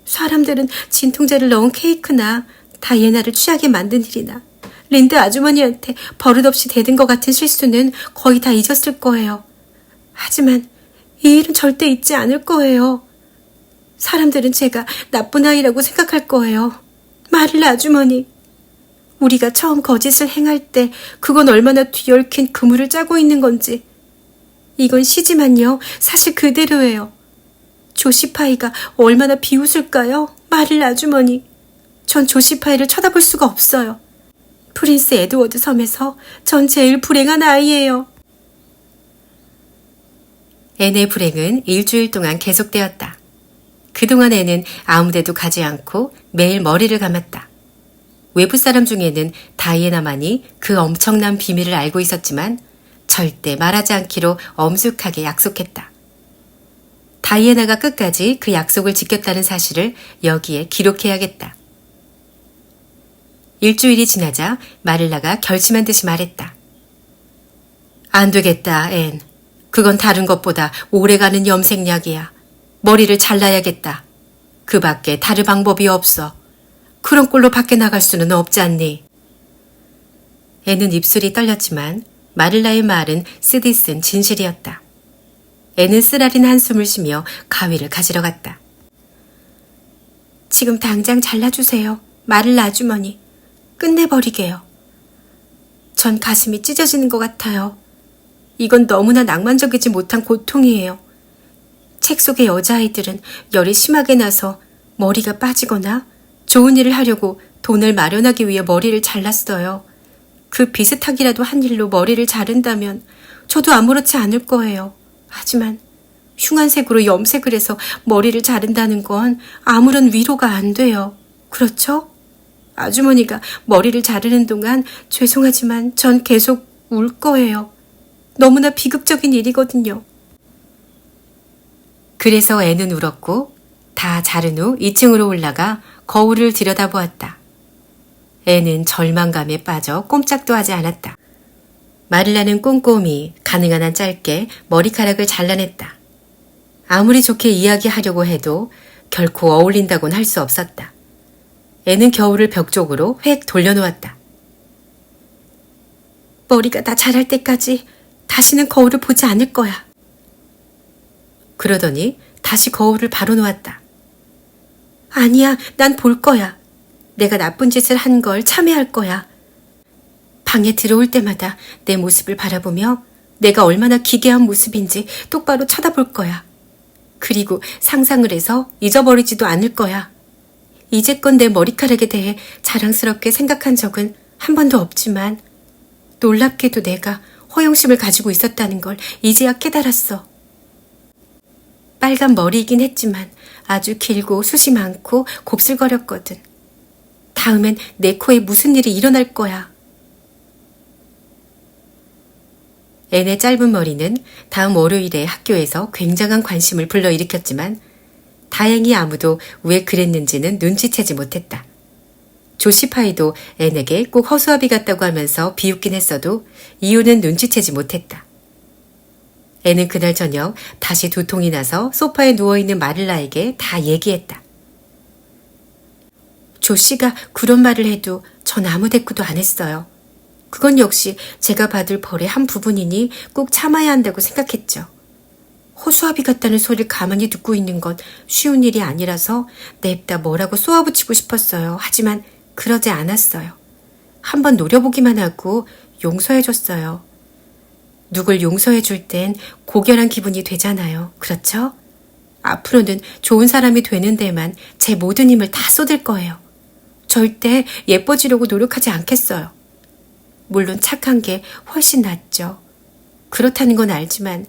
사람들은 진통제를 넣은 케이크나 다이애나를 취하게 만든 일이나 린드 아주머니한테 버릇없이 대든 것 같은 실수는 거의 다 잊었을 거예요. 하지만 이 일은 절대 잊지 않을 거예요. 사람들은 제가 나쁜 아이라고 생각할 거예요. 마를라 아주머니, 우리가 처음 거짓을 행할 때 그건 얼마나 뒤얽힌 그물을 짜고 있는 건지. 이건 시지만요, 사실 그대로예요. 조시파이가 얼마나 비웃을까요? 마릴라 아주머니. 전 조시파이를 쳐다볼 수가 없어요. 프린스 에드워드 섬에서 전 제일 불행한 아이예요. 앤의 불행은 일주일 동안 계속되었다. 그동안 앤은 아무데도 가지 않고 매일 머리를 감았다. 외부 사람 중에는 다이애나만이 그 엄청난 비밀을 알고 있었지만 절대 말하지 않기로 엄숙하게 약속했다. 다이애나가 끝까지 그 약속을 지켰다는 사실을 여기에 기록해야겠다. 일주일이 지나자 마릴라가 결심한 듯이 말했다. 안 되겠다, 앤. 그건 다른 것보다 오래가는 염색약이야. 머리를 잘라야겠다. 그 밖에 다른 방법이 없어. 그런 꼴로 밖에 나갈 수는 없지 않니? 앤은 입술이 떨렸지만 마릴라의 말은 쓰디쓴 진실이었다. 앤은 쓰라린 한숨을 쉬며 가위를 가지러 갔다. 지금 당장 잘라주세요. 마릴라 아주머니. 끝내버리게요. 전 가슴이 찢어지는 것 같아요. 이건 너무나 낭만적이지 못한 고통이에요. 책 속의 여자아이들은 열이 심하게 나서 머리가 빠지거나 좋은 일을 하려고 돈을 마련하기 위해 머리를 잘랐어요. 그 비슷하기라도 한 일로 머리를 자른다면 저도 아무렇지 않을 거예요. 하지만 흉한색으로 염색을 해서 머리를 자른다는 건 아무런 위로가 안 돼요. 그렇죠? 아주머니가 머리를 자르는 동안 죄송하지만 전 계속 울 거예요. 너무나 비극적인 일이거든요. 그래서 앤은 울었고 다 자른 후 2층으로 올라가 거울을 들여다보았다. 앤은 절망감에 빠져 꼼짝도 하지 않았다. 마릴라는 꼼꼼히 가능한 한 짧게 머리카락을 잘라냈다. 아무리 좋게 이야기하려고 해도 결코 어울린다고는 할 수 없었다. 앤은 겨울을 벽 쪽으로 획 돌려놓았다. 머리가 다 자랄 때까지 다시는 거울을 보지 않을 거야. 그러더니 다시 거울을 바로 놓았다. 아니야, 난 볼 거야. 내가 나쁜 짓을 한 걸 참회할 거야. 방에 들어올 때마다 내 모습을 바라보며 내가 얼마나 기괴한 모습인지 똑바로 쳐다볼 거야. 그리고 상상을 해서 잊어버리지도 않을 거야. 이제껏 내 머리카락에 대해 자랑스럽게 생각한 적은 한 번도 없지만 놀랍게도 내가 허영심을 가지고 있었다는 걸 이제야 깨달았어. 빨간 머리이긴 했지만 아주 길고 숱이 많고 곱슬거렸거든. 다음엔 내 코에 무슨 일이 일어날 거야. 앤의 짧은 머리는 다음 월요일에 학교에서 굉장한 관심을 불러일으켰지만 다행히 아무도 왜 그랬는지는 눈치채지 못했다. 조시파이도 앤에게 꼭 허수아비 같다고 하면서 비웃긴 했어도 이유는 눈치채지 못했다. 앤은 그날 저녁 다시 두통이 나서 소파에 누워있는 마릴라에게 다 얘기했다. 조씨가 그런 말을 해도 전 아무 대꾸도 안 했어요. 그건 역시 제가 받을 벌의 한 부분이니 꼭 참아야 한다고 생각했죠. 허수아비 같다는 소리를 가만히 듣고 있는 건 쉬운 일이 아니라서 냅다 뭐라고 쏘아붙이고 싶었어요. 하지만 그러지 않았어요. 한번 노려보기만 하고 용서해줬어요. 누굴 용서해줄 땐 고결한 기분이 되잖아요. 그렇죠? 앞으로는 좋은 사람이 되는 데만 제 모든 힘을 다 쏟을 거예요. 절대 예뻐지려고 노력하지 않겠어요. 물론 착한 게 훨씬 낫죠. 그렇다는 건 알지만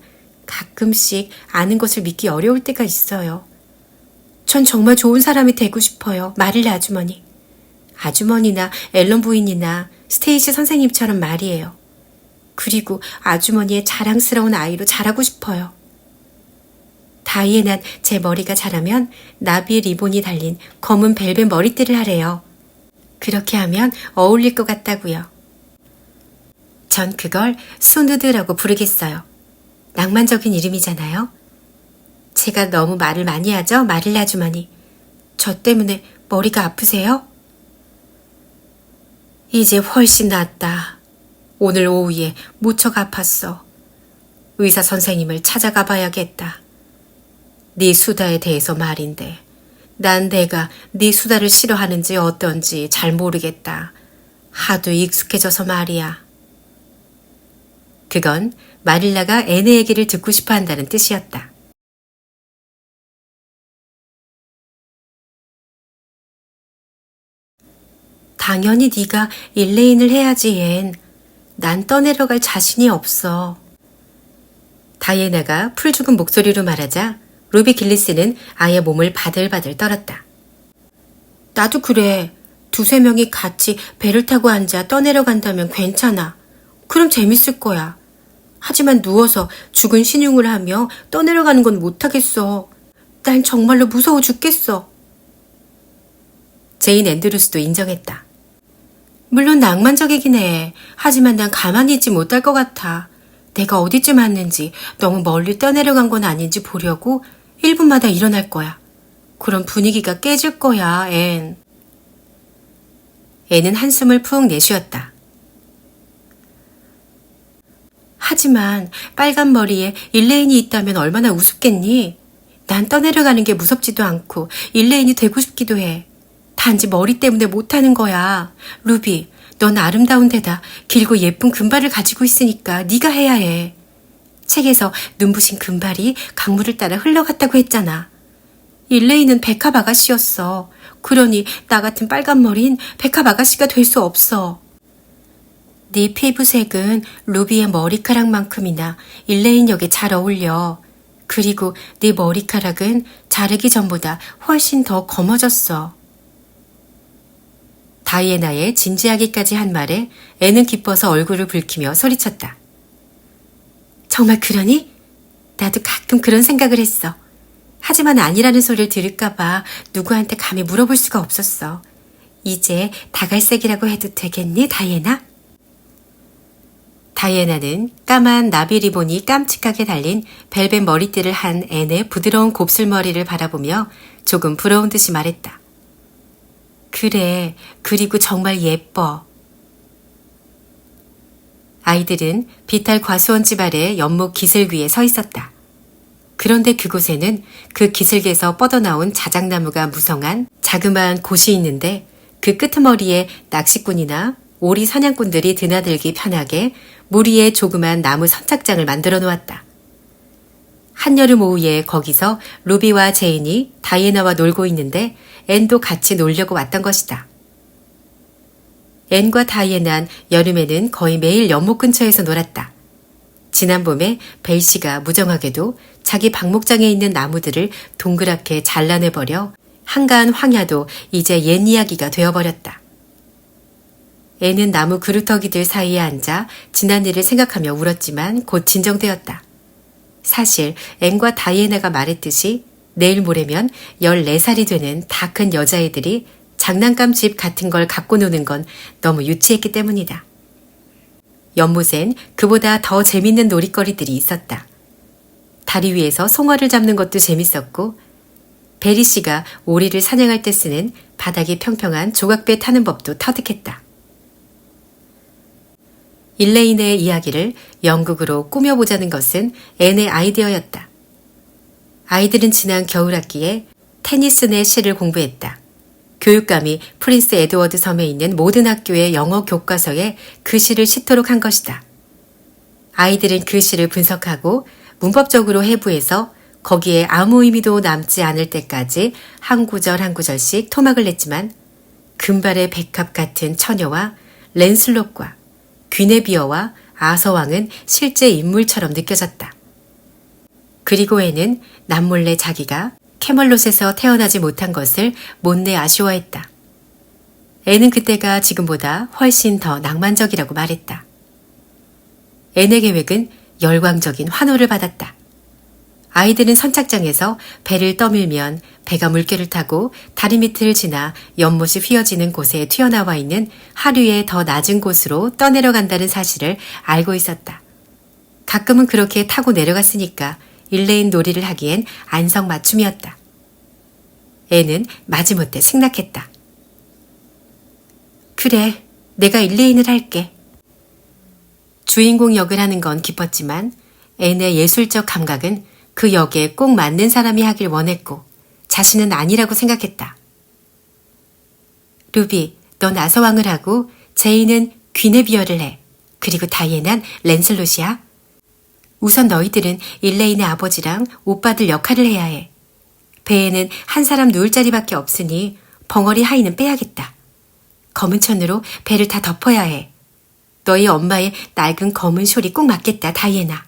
가끔씩 아는 것을 믿기 어려울 때가 있어요. 전 정말 좋은 사람이 되고 싶어요. 마릴라 아주머니. 아주머니나 앨런 부인이나 스테이시 선생님처럼 말이에요. 그리고 아주머니의 자랑스러운 아이로 자라고 싶어요. 다이애난 제 머리가 자라면 나비 리본이 달린 검은 벨벳 머리띠를 하래요. 그렇게 하면 어울릴 것 같다고요. 전 그걸 소누드라고 부르겠어요. 낭만적인 이름이잖아요. 제가 너무 말을 많이 하죠, 마릴라 아주머니. 저 때문에 머리가 아프세요? 이제 훨씬 낫다. 오늘 오후에 무척 아팠어. 의사 선생님을 찾아가 봐야겠다. 네 수다에 대해서 말인데 난 내가 네 수다를 싫어하는지 어떤지 잘 모르겠다. 하도 익숙해져서 말이야. 그건 마릴라가 앤의 얘기를 듣고 싶어 한다는 뜻이었다. 당연히 네가 일레인을 해야지, 앤. 난 떠내려갈 자신이 없어. 다이애나가 풀 죽은 목소리로 말하자 루비 길리스는 아예 몸을 바들바들 떨었다. 나도 그래. 두세 명이 같이 배를 타고 앉아 떠내려간다면 괜찮아. 그럼 재밌을 거야. 하지만 누워서 죽은 신용을 하며 떠내려가는 건 못하겠어. 난 정말로 무서워 죽겠어. 제인 앤드루스도 인정했다. 물론 낭만적이긴 해. 하지만 난 가만히 있지 못할 것 같아. 내가 어디쯤 왔는지 너무 멀리 떠내려간 건 아닌지 보려고 1분마다 일어날 거야. 그럼 분위기가 깨질 거야, 앤. 앤은 한숨을 푹 내쉬었다. 하지만 빨간 머리에 일레인이 있다면 얼마나 우습겠니? 난 떠내려가는 게 무섭지도 않고 일레인이 되고 싶기도 해. 단지 머리 때문에 못하는 거야. 루비, 넌 아름다운 데다 길고 예쁜 금발을 가지고 있으니까 네가 해야 해. 책에서 눈부신 금발이 강물을 따라 흘러갔다고 했잖아. 일레인은 백합 아가씨였어. 그러니 나 같은 빨간 머리인 백합 아가씨가 될 수 없어. 네 피부색은 루비의 머리카락만큼이나 일레인 역에 잘 어울려. 그리고 네 머리카락은 자르기 전보다 훨씬 더 검어졌어. 다이애나의 진지하기까지 한 말에 애는 기뻐서 얼굴을 붉히며 소리쳤다. 정말 그러니? 나도 가끔 그런 생각을 했어. 하지만 아니라는 소리를 들을까봐 누구한테 감히 물어볼 수가 없었어. 이제 다갈색이라고 해도 되겠니, 다이애나? 다이애나는 까만 나비 리본이 깜찍하게 달린 벨벳 머리띠를 한 앤의 부드러운 곱슬머리를 바라보며 조금 부러운 듯이 말했다. 그래, 그리고 정말 예뻐. 아이들은 비탈 과수원 집 아래 연못 기슭 위에 서 있었다. 그런데 그곳에는 그 기슭에서 뻗어나온 자작나무가 무성한 자그마한 곳이 있는데 그 끄트머리에 낚시꾼이나 오리 사냥꾼들이 드나들기 편하게 물 위에 조그만 나무 선착장을 만들어 놓았다. 한여름 오후에 거기서 루비와 제인이 다이애나와 놀고 있는데 앤도 같이 놀려고 왔던 것이다. 앤과 다이애나는 여름에는 거의 매일 연못 근처에서 놀았다. 지난 봄에 벨 씨가 무정하게도 자기 방목장에 있는 나무들을 동그랗게 잘라내버려 한가한 황야도 이제 옛 이야기가 되어버렸다. 애는 나무 그루터기들 사이에 앉아 지난 일을 생각하며 울었지만 곧 진정되었다. 사실 앤과 다이애나가 말했듯이 내일 모레면 14살이 되는 다 큰 여자애들이 장난감 집 같은 걸 갖고 노는 건 너무 유치했기 때문이다. 연못엔 그보다 더 재밌는 놀이거리들이 있었다. 다리 위에서 송어를 잡는 것도 재밌었고 베리 씨가 오리를 사냥할 때 쓰는 바닥이 평평한 조각배 타는 법도 터득했다. 일레인의 이야기를 영국으로 꾸며보자는 것은 앤의 아이디어였다. 아이들은 지난 겨울학기에 테니슨의 시를 공부했다. 교육감이 프린스 에드워드 섬에 있는 모든 학교의 영어 교과서에 그 시를 싣도록 한 것이다. 아이들은 그 시를 분석하고 문법적으로 해부해서 거기에 아무 의미도 남지 않을 때까지 한 구절 한 구절씩 토막을 냈지만 금발의 백합 같은 처녀와 랜슬롯과 귀네비어와 아서왕은 실제 인물처럼 느껴졌다. 그리고 애는 남몰래 자기가 캐멀롯에서 태어나지 못한 것을 못내 아쉬워했다. 애는 그때가 지금보다 훨씬 더 낭만적이라고 말했다. 앤의 계획은 열광적인 환호를 받았다. 아이들은 선착장에서 배를 떠밀면 배가 물결을 타고 다리 밑을 지나 연못이 휘어지는 곳에 튀어나와 있는 하류의 더 낮은 곳으로 떠내려간다는 사실을 알고 있었다. 가끔은 그렇게 타고 내려갔으니까 일레인 놀이를 하기엔 안성맞춤이었다. 애는 마지못해 승낙했다. 그래, 내가 일레인을 할게. 주인공 역을 하는 건 기뻤지만 앤의 예술적 감각은 그 역에 꼭 맞는 사람이 하길 원했고 자신은 아니라고 생각했다. 루비, 넌 아서왕을 하고 제이는 귀네비어를 해. 그리고 다이애난 랜슬롯이야. 우선 너희들은 일레인의 아버지랑 오빠들 역할을 해야 해. 배에는 한 사람 누울 자리밖에 없으니 벙어리 하이는 빼야겠다. 검은 천으로 배를 다 덮어야 해. 너희 엄마의 낡은 검은 숄이 꼭 맞겠다, 다이애나.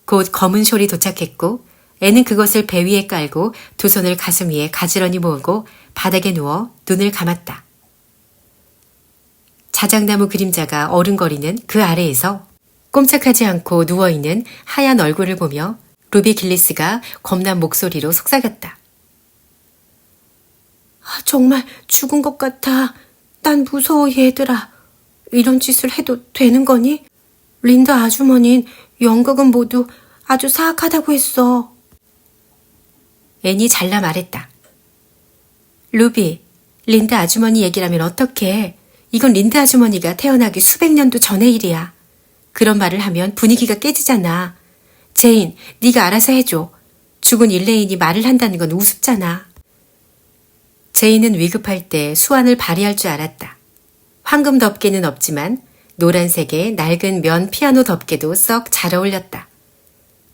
곧 검은 숄이 도착했고 애는 그것을 배 위에 깔고 두 손을 가슴 위에 가지런히 모으고 바닥에 누워 눈을 감았다. 자작나무 그림자가 어른거리는 그 아래에서 꼼짝하지 않고 누워있는 하얀 얼굴을 보며 루비 길리스가 겁난 목소리로 속삭였다. 정말 죽은 것 같아. 난 무서워, 얘들아. 이런 짓을 해도 되는 거니? 린다 아주머니는 연극은 모두 아주 사악하다고 했어. 앤이 잘라 말했다. 루비, 린다 아주머니 얘기라면 어떡해. 이건 린다 아주머니가 태어나기 수백 년도 전의 일이야. 그런 말을 하면 분위기가 깨지잖아. 제인, 네가 알아서 해줘. 죽은 일레인이 말을 한다는 건 우습잖아. 제인은 위급할 때 수완을 발휘할 줄 알았다. 황금 덮개는 없지만 노란색의 낡은 면 피아노 덮개도 썩 잘 어울렸다.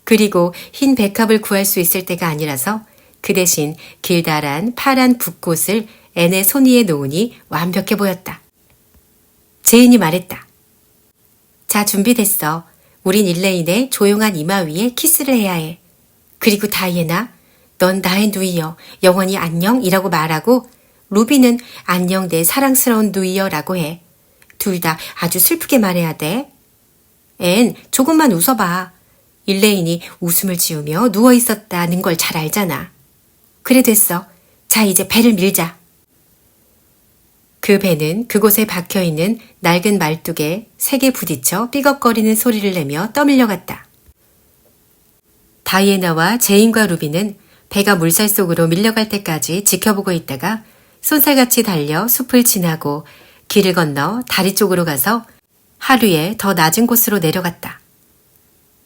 그리고 흰 백합을 구할 수 있을 때가 아니라서 그 대신 길다란 파란 붓꽃을 앤의 손 위에 놓으니 완벽해 보였다. 제인이 말했다. 자, 준비됐어. 우린 일레인의 조용한 이마 위에 키스를 해야 해. 그리고 다이애나, 넌 나의 누이여, 영원히 안녕이라고 말하고 루비는 안녕 내 사랑스러운 누이여라고 해. 둘 다 아주 슬프게 말해야 돼. 앤, 조금만 웃어봐. 일레인이 웃음을 지으며 누워있었다는 걸 잘 알잖아. 그래 됐어. 자, 이제 배를 밀자. 그 배는 그곳에 박혀있는 낡은 말뚝에 세게 부딪혀 삐걱거리는 소리를 내며 떠밀려갔다. 다이애나와 제인과 루비는 배가 물살 속으로 밀려갈 때까지 지켜보고 있다가 쏜살같이 달려 숲을 지나고 길을 건너 다리 쪽으로 가서 하류의 더 낮은 곳으로 내려갔다.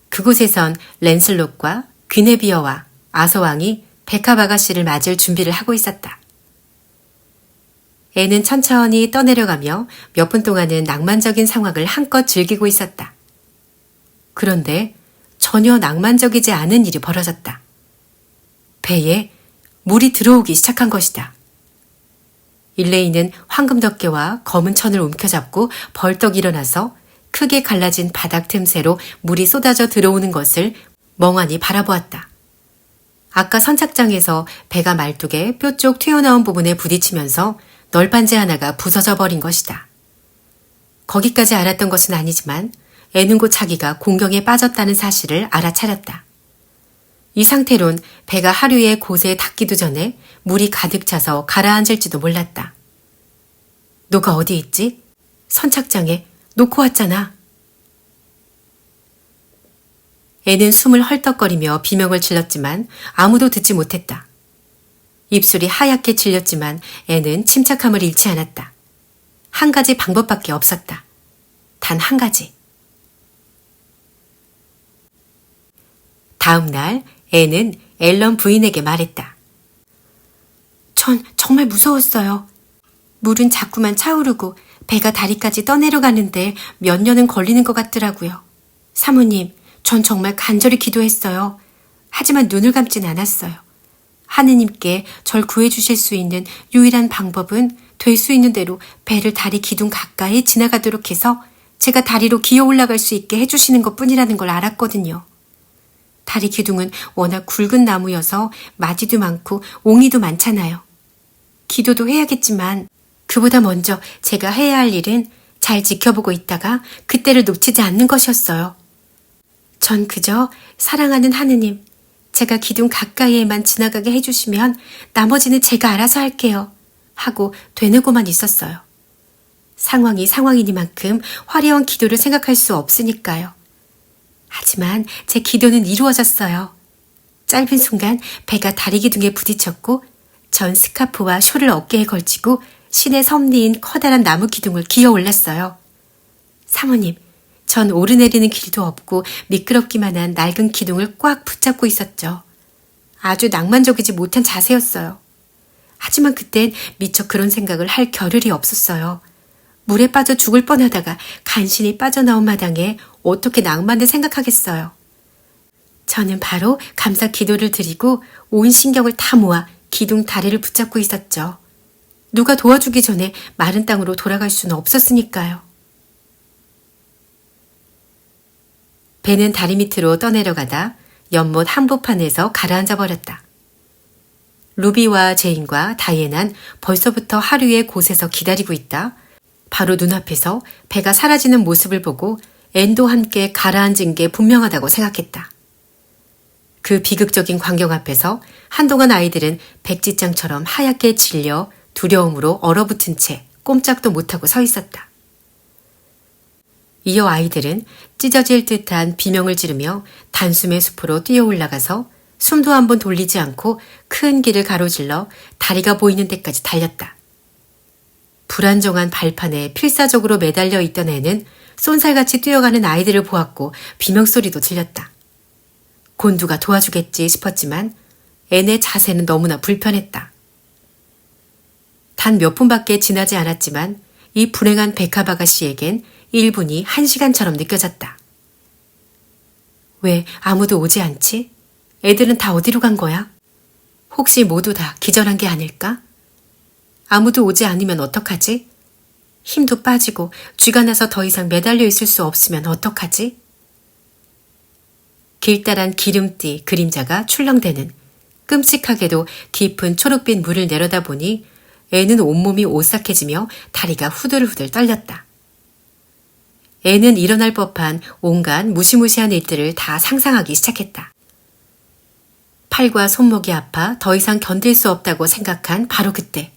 그곳에선 랜슬롯과 귀네비어와 아서왕이 백합 아가씨를 맞을 준비를 하고 있었다. 애는 천천히 떠내려가며 몇 분 동안은 낭만적인 상황을 한껏 즐기고 있었다. 그런데 전혀 낭만적이지 않은 일이 벌어졌다. 배에 물이 들어오기 시작한 것이다. 일레인은 황금 덮개와 검은 천을 움켜잡고 벌떡 일어나서 크게 갈라진 바닥 틈새로 물이 쏟아져 들어오는 것을 멍하니 바라보았다. 아까 선착장에서 배가 말뚝에 뾰쪽 튀어나온 부분에 부딪히면서 널판지 하나가 부서져 버린 것이다. 거기까지 알았던 것은 아니지만 애는 곧 자기가 공경에 빠졌다는 사실을 알아차렸다. 이 상태론 배가 하류의 곳에 닿기도 전에 물이 가득 차서 가라앉을지도 몰랐다. 너가 어디 있지? 선착장에 놓고 왔잖아. 애는 숨을 헐떡거리며 비명을 질렀지만 아무도 듣지 못했다. 입술이 하얗게 질렸지만 애는 침착함을 잃지 않았다. 한 가지 방법밖에 없었다. 단 한 가지. 다음 날 애는 앨런 부인에게 말했다. 전 정말 무서웠어요. 물은 자꾸만 차오르고 배가 다리까지 떠내려가는데 몇 년은 걸리는 것 같더라고요. 사모님, 전 정말 간절히 기도했어요. 하지만 눈을 감진 않았어요. 하느님께 절 구해주실 수 있는 유일한 방법은 될 수 있는 대로 배를 다리 기둥 가까이 지나가도록 해서 제가 다리로 기어 올라갈 수 있게 해주시는 것뿐이라는 걸 알았거든요. 다리 기둥은 워낙 굵은 나무여서 마디도 많고 옹이도 많잖아요. 기도도 해야겠지만 그보다 먼저 제가 해야 할 일은 잘 지켜보고 있다가 그때를 놓치지 않는 것이었어요. 전 그저 사랑하는 하느님, 제가 기둥 가까이에만 지나가게 해주시면 나머지는 제가 알아서 할게요. 하고 되뇌고만 있었어요. 상황이 상황이니만큼 화려한 기도를 생각할 수 없으니까요. 하지만 제 기도는 이루어졌어요. 짧은 순간 배가 다리 기둥에 부딪혔고 전 스카프와 숄을 어깨에 걸치고 신의 섭리인 커다란 나무 기둥을 기어 올랐어요. 사모님, 전 오르내리는 길도 없고 미끄럽기만 한 낡은 기둥을 꽉 붙잡고 있었죠. 아주 낭만적이지 못한 자세였어요. 하지만 그땐 미처 그런 생각을 할 겨를이 없었어요. 물에 빠져 죽을 뻔하다가 간신히 빠져나온 마당에 어떻게 낭만을 생각하겠어요. 저는 바로 감사 기도를 드리고 온 신경을 다 모아 기둥 다리를 붙잡고 있었죠. 누가 도와주기 전에 마른 땅으로 돌아갈 수는 없었으니까요. 배는 다리 밑으로 떠내려가다 연못 한복판에서 가라앉아 버렸다. 루비와 제인과 다이애난 벌써부터 하류의 곳에서 기다리고 있다. 바로 눈앞에서 배가 사라지는 모습을 보고 앤도 함께 가라앉은 게 분명하다고 생각했다. 그 비극적인 광경 앞에서 한동안 아이들은 백지장처럼 하얗게 질려 두려움으로 얼어붙은 채 꼼짝도 못하고 서 있었다. 이어 아이들은 찢어질 듯한 비명을 지르며 단숨에 숲으로 뛰어 올라가서 숨도 한번 돌리지 않고 큰 길을 가로질러 다리가 보이는 데까지 달렸다. 불안정한 발판에 필사적으로 매달려 있던 애는 쏜살같이 뛰어가는 아이들을 보았고 비명소리도 들렸다. 곤두가 도와주겠지 싶었지만 애의 자세는 너무나 불편했다. 단 몇 분밖에 지나지 않았지만 이 불행한 백합 아가씨에겐 1분이 1시간처럼 느껴졌다. 왜 아무도 오지 않지? 애들은 다 어디로 간 거야? 혹시 모두 다 기절한 게 아닐까? 아무도 오지 않으면 어떡하지? 힘도 빠지고 쥐가 나서 더 이상 매달려 있을 수 없으면 어떡하지? 길다란 기름띠 그림자가 출렁대는 끔찍하게도 깊은 초록빛 물을 내려다보니 애는 온몸이 오싹해지며 다리가 후들후들 떨렸다. 애는 일어날 법한 온갖 무시무시한 일들을 다 상상하기 시작했다. 팔과 손목이 아파 더 이상 견딜 수 없다고 생각한 바로 그때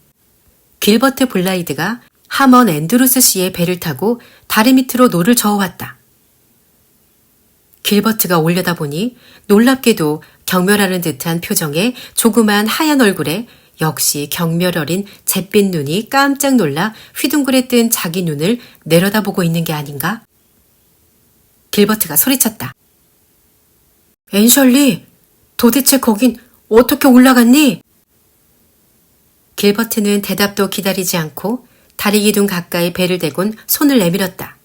길버트 블라이드가 하먼 앤드루스 씨의 배를 타고 다리 밑으로 노를 저어왔다. 길버트가 올려다보니 놀랍게도 경멸하는 듯한 표정에 조그만 하얀 얼굴에 역시 경멸 어린 잿빛 눈이 깜짝 놀라 휘둥그레 뜬 자기 눈을 내려다보고 있는 게 아닌가? 길버트가 소리쳤다. 앤셜리, 도대체 거긴 어떻게 올라갔니? 길버트는 대답도 기다리지 않고 다리 기둥 가까이 배를 대곤 손을 내밀었다.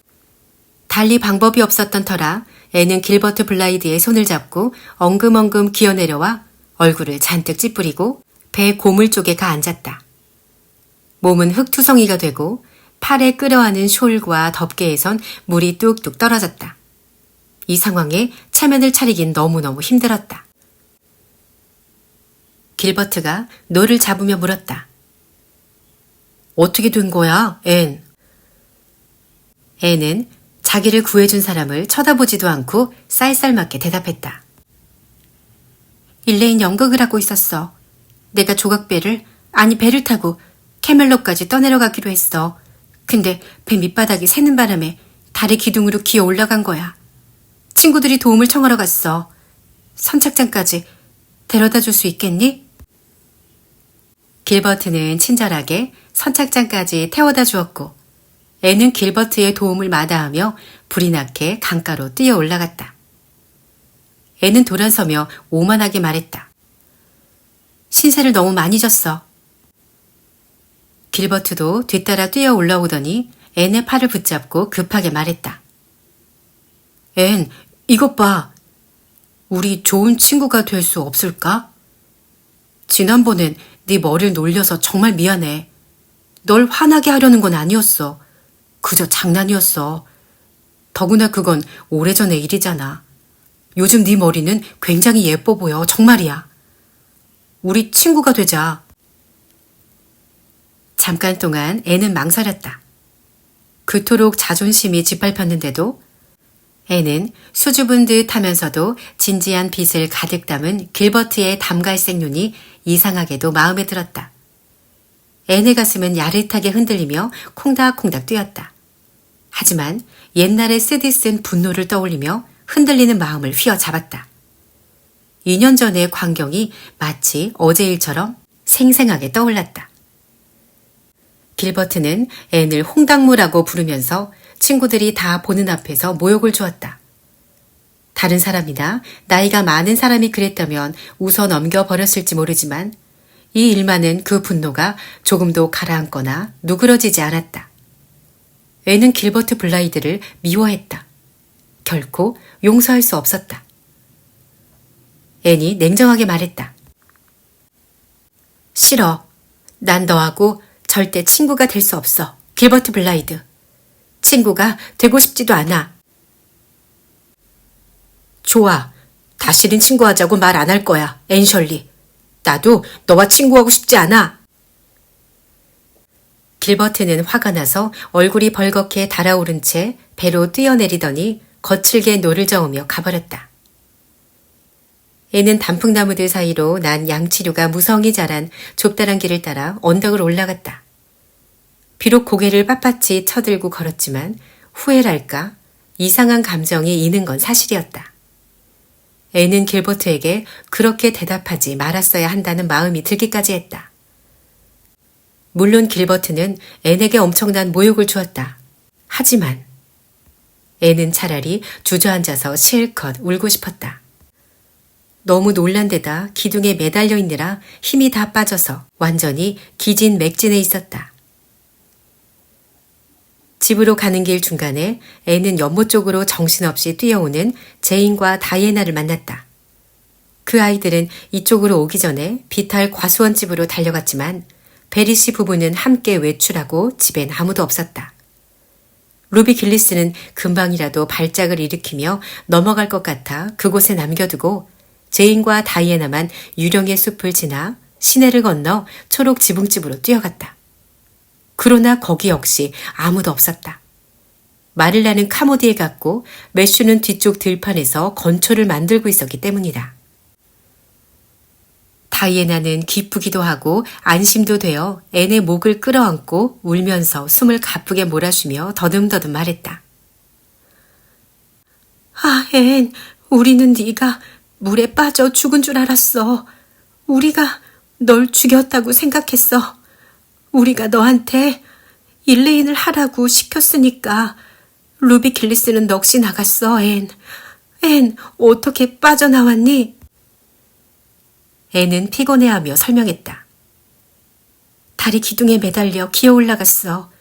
달리 방법이 없었던 터라 애는 길버트 블라이드의 손을 잡고 엉금엉금 기어내려와 얼굴을 잔뜩 찌푸리고 배 고물 쪽에 가 앉았다. 몸은 흙투성이가 되고 팔에 끌어안은 숄과 덮개에선 물이 뚝뚝 떨어졌다. 이 상황에 체면을 차리긴 너무너무 힘들었다. 길버트가 노를 잡으며 물었다. 어떻게 된 거야, 앤? 앤은 자기를 구해준 사람을 쳐다보지도 않고 쌀쌀맞게 대답했다. 일레인 연극을 하고 있었어. 내가 조각배를, 아니 배를 타고 캐멜로까지 떠내려가기로 했어. 근데 배 밑바닥이 새는 바람에 다리 기둥으로 기어 올라간 거야. 친구들이 도움을 청하러 갔어. 선착장까지 데려다 줄 수 있겠니? 길버트는 친절하게 선착장까지 태워다 주었고 앤은 길버트의 도움을 마다하며 불이 나게 강가로 뛰어 올라갔다. 앤은 돌아서며 오만하게 말했다. 신세를 너무 많이 졌어. 길버트도 뒤따라 뛰어 올라오더니 앤의 팔을 붙잡고 급하게 말했다. 앤, 이것 봐. 우리 좋은 친구가 될 수 없을까? 지난번엔 네 머리를 놀려서 정말 미안해. 널 화나게 하려는 건 아니었어. 그저 장난이었어. 더구나 그건 오래전의 일이잖아. 요즘 네 머리는 굉장히 예뻐 보여. 정말이야. 우리 친구가 되자. 잠깐 동안 앤은 망설였다. 그토록 자존심이 짓밟혔는데도 앤은 수줍은 듯 하면서도 진지한 빛을 가득 담은 길버트의 담갈색 눈이 이상하게도 마음에 들었다. 앤의 가슴은 야릇하게 흔들리며 콩닥콩닥 뛰었다. 하지만 옛날에 쓰디쓴 분노를 떠올리며 흔들리는 마음을 휘어잡았다. 2년 전의 광경이 마치 어제 일처럼 생생하게 떠올랐다. 길버트는 앤을 홍당무라고 부르면서 친구들이 다 보는 앞에서 모욕을 주었다. 다른 사람이나 나이가 많은 사람이 그랬다면 웃어 넘겨버렸을지 모르지만 이 일만은 그 분노가 조금도 가라앉거나 누그러지지 않았다. 앤은 길버트 블라이드를 미워했다. 결코 용서할 수 없었다. 앤이 냉정하게 말했다. 싫어. 난 너하고 절대 친구가 될 수 없어. 길버트 블라이드. 친구가 되고 싶지도 않아. 좋아. 다시는 친구하자고 말 안 할 거야, 앤셜리. 나도 너와 친구하고 싶지 않아. 길버트는 화가 나서 얼굴이 벌겋게 달아오른 채 배로 뛰어내리더니 거칠게 노를 저으며 가버렸다. 애는 단풍나무들 사이로 난 양치류가 무성히 자란 좁다란 길을 따라 언덕을 올라갔다. 비록 고개를 빳빳이 쳐들고 걸었지만 후회랄까 이상한 감정이 있는 건 사실이었다. 애는 길버트에게 그렇게 대답하지 말았어야 한다는 마음이 들기까지 했다. 물론 길버트는 앤에게 엄청난 모욕을 주었다. 하지만 앤은 차라리 주저앉아서 실컷 울고 싶었다. 너무 놀란 데다 기둥에 매달려 있느라 힘이 다 빠져서 완전히 기진맥진해 있었다. 집으로 가는 길 중간에 앤은 연못 쪽으로 정신없이 뛰어오는 제인과 다이애나를 만났다. 그 아이들은 이쪽으로 오기 전에 비탈 과수원 집으로 달려갔지만 베리 씨 부부는 함께 외출하고 집엔 아무도 없었다. 루비 길리스는 금방이라도 발작을 일으키며 넘어갈 것 같아 그곳에 남겨두고 제인과 다이애나만 유령의 숲을 지나 시내를 건너 초록 지붕집으로 뛰어갔다. 그러나 거기 역시 아무도 없었다. 말을 나는 카모디에 갔고 매슈는 뒤쪽 들판에서 건초를 만들고 있었기 때문이다. 다이애나는 기쁘기도 하고 안심도 되어 앤의 목을 끌어안고 울면서 숨을 가쁘게 몰아쉬며 더듬더듬 말했다. 아, 앤, 우리는 네가 물에 빠져 죽은 줄 알았어. 우리가 널 죽였다고 생각했어. 우리가 너한테 일레인을 하라고 시켰으니까 루비 길리스는 넋이 나갔어, 앤. 앤, 어떻게 빠져나왔니? 앤은 피곤해하며 설명했다. 다리 기둥에 매달려 기어 올라갔어.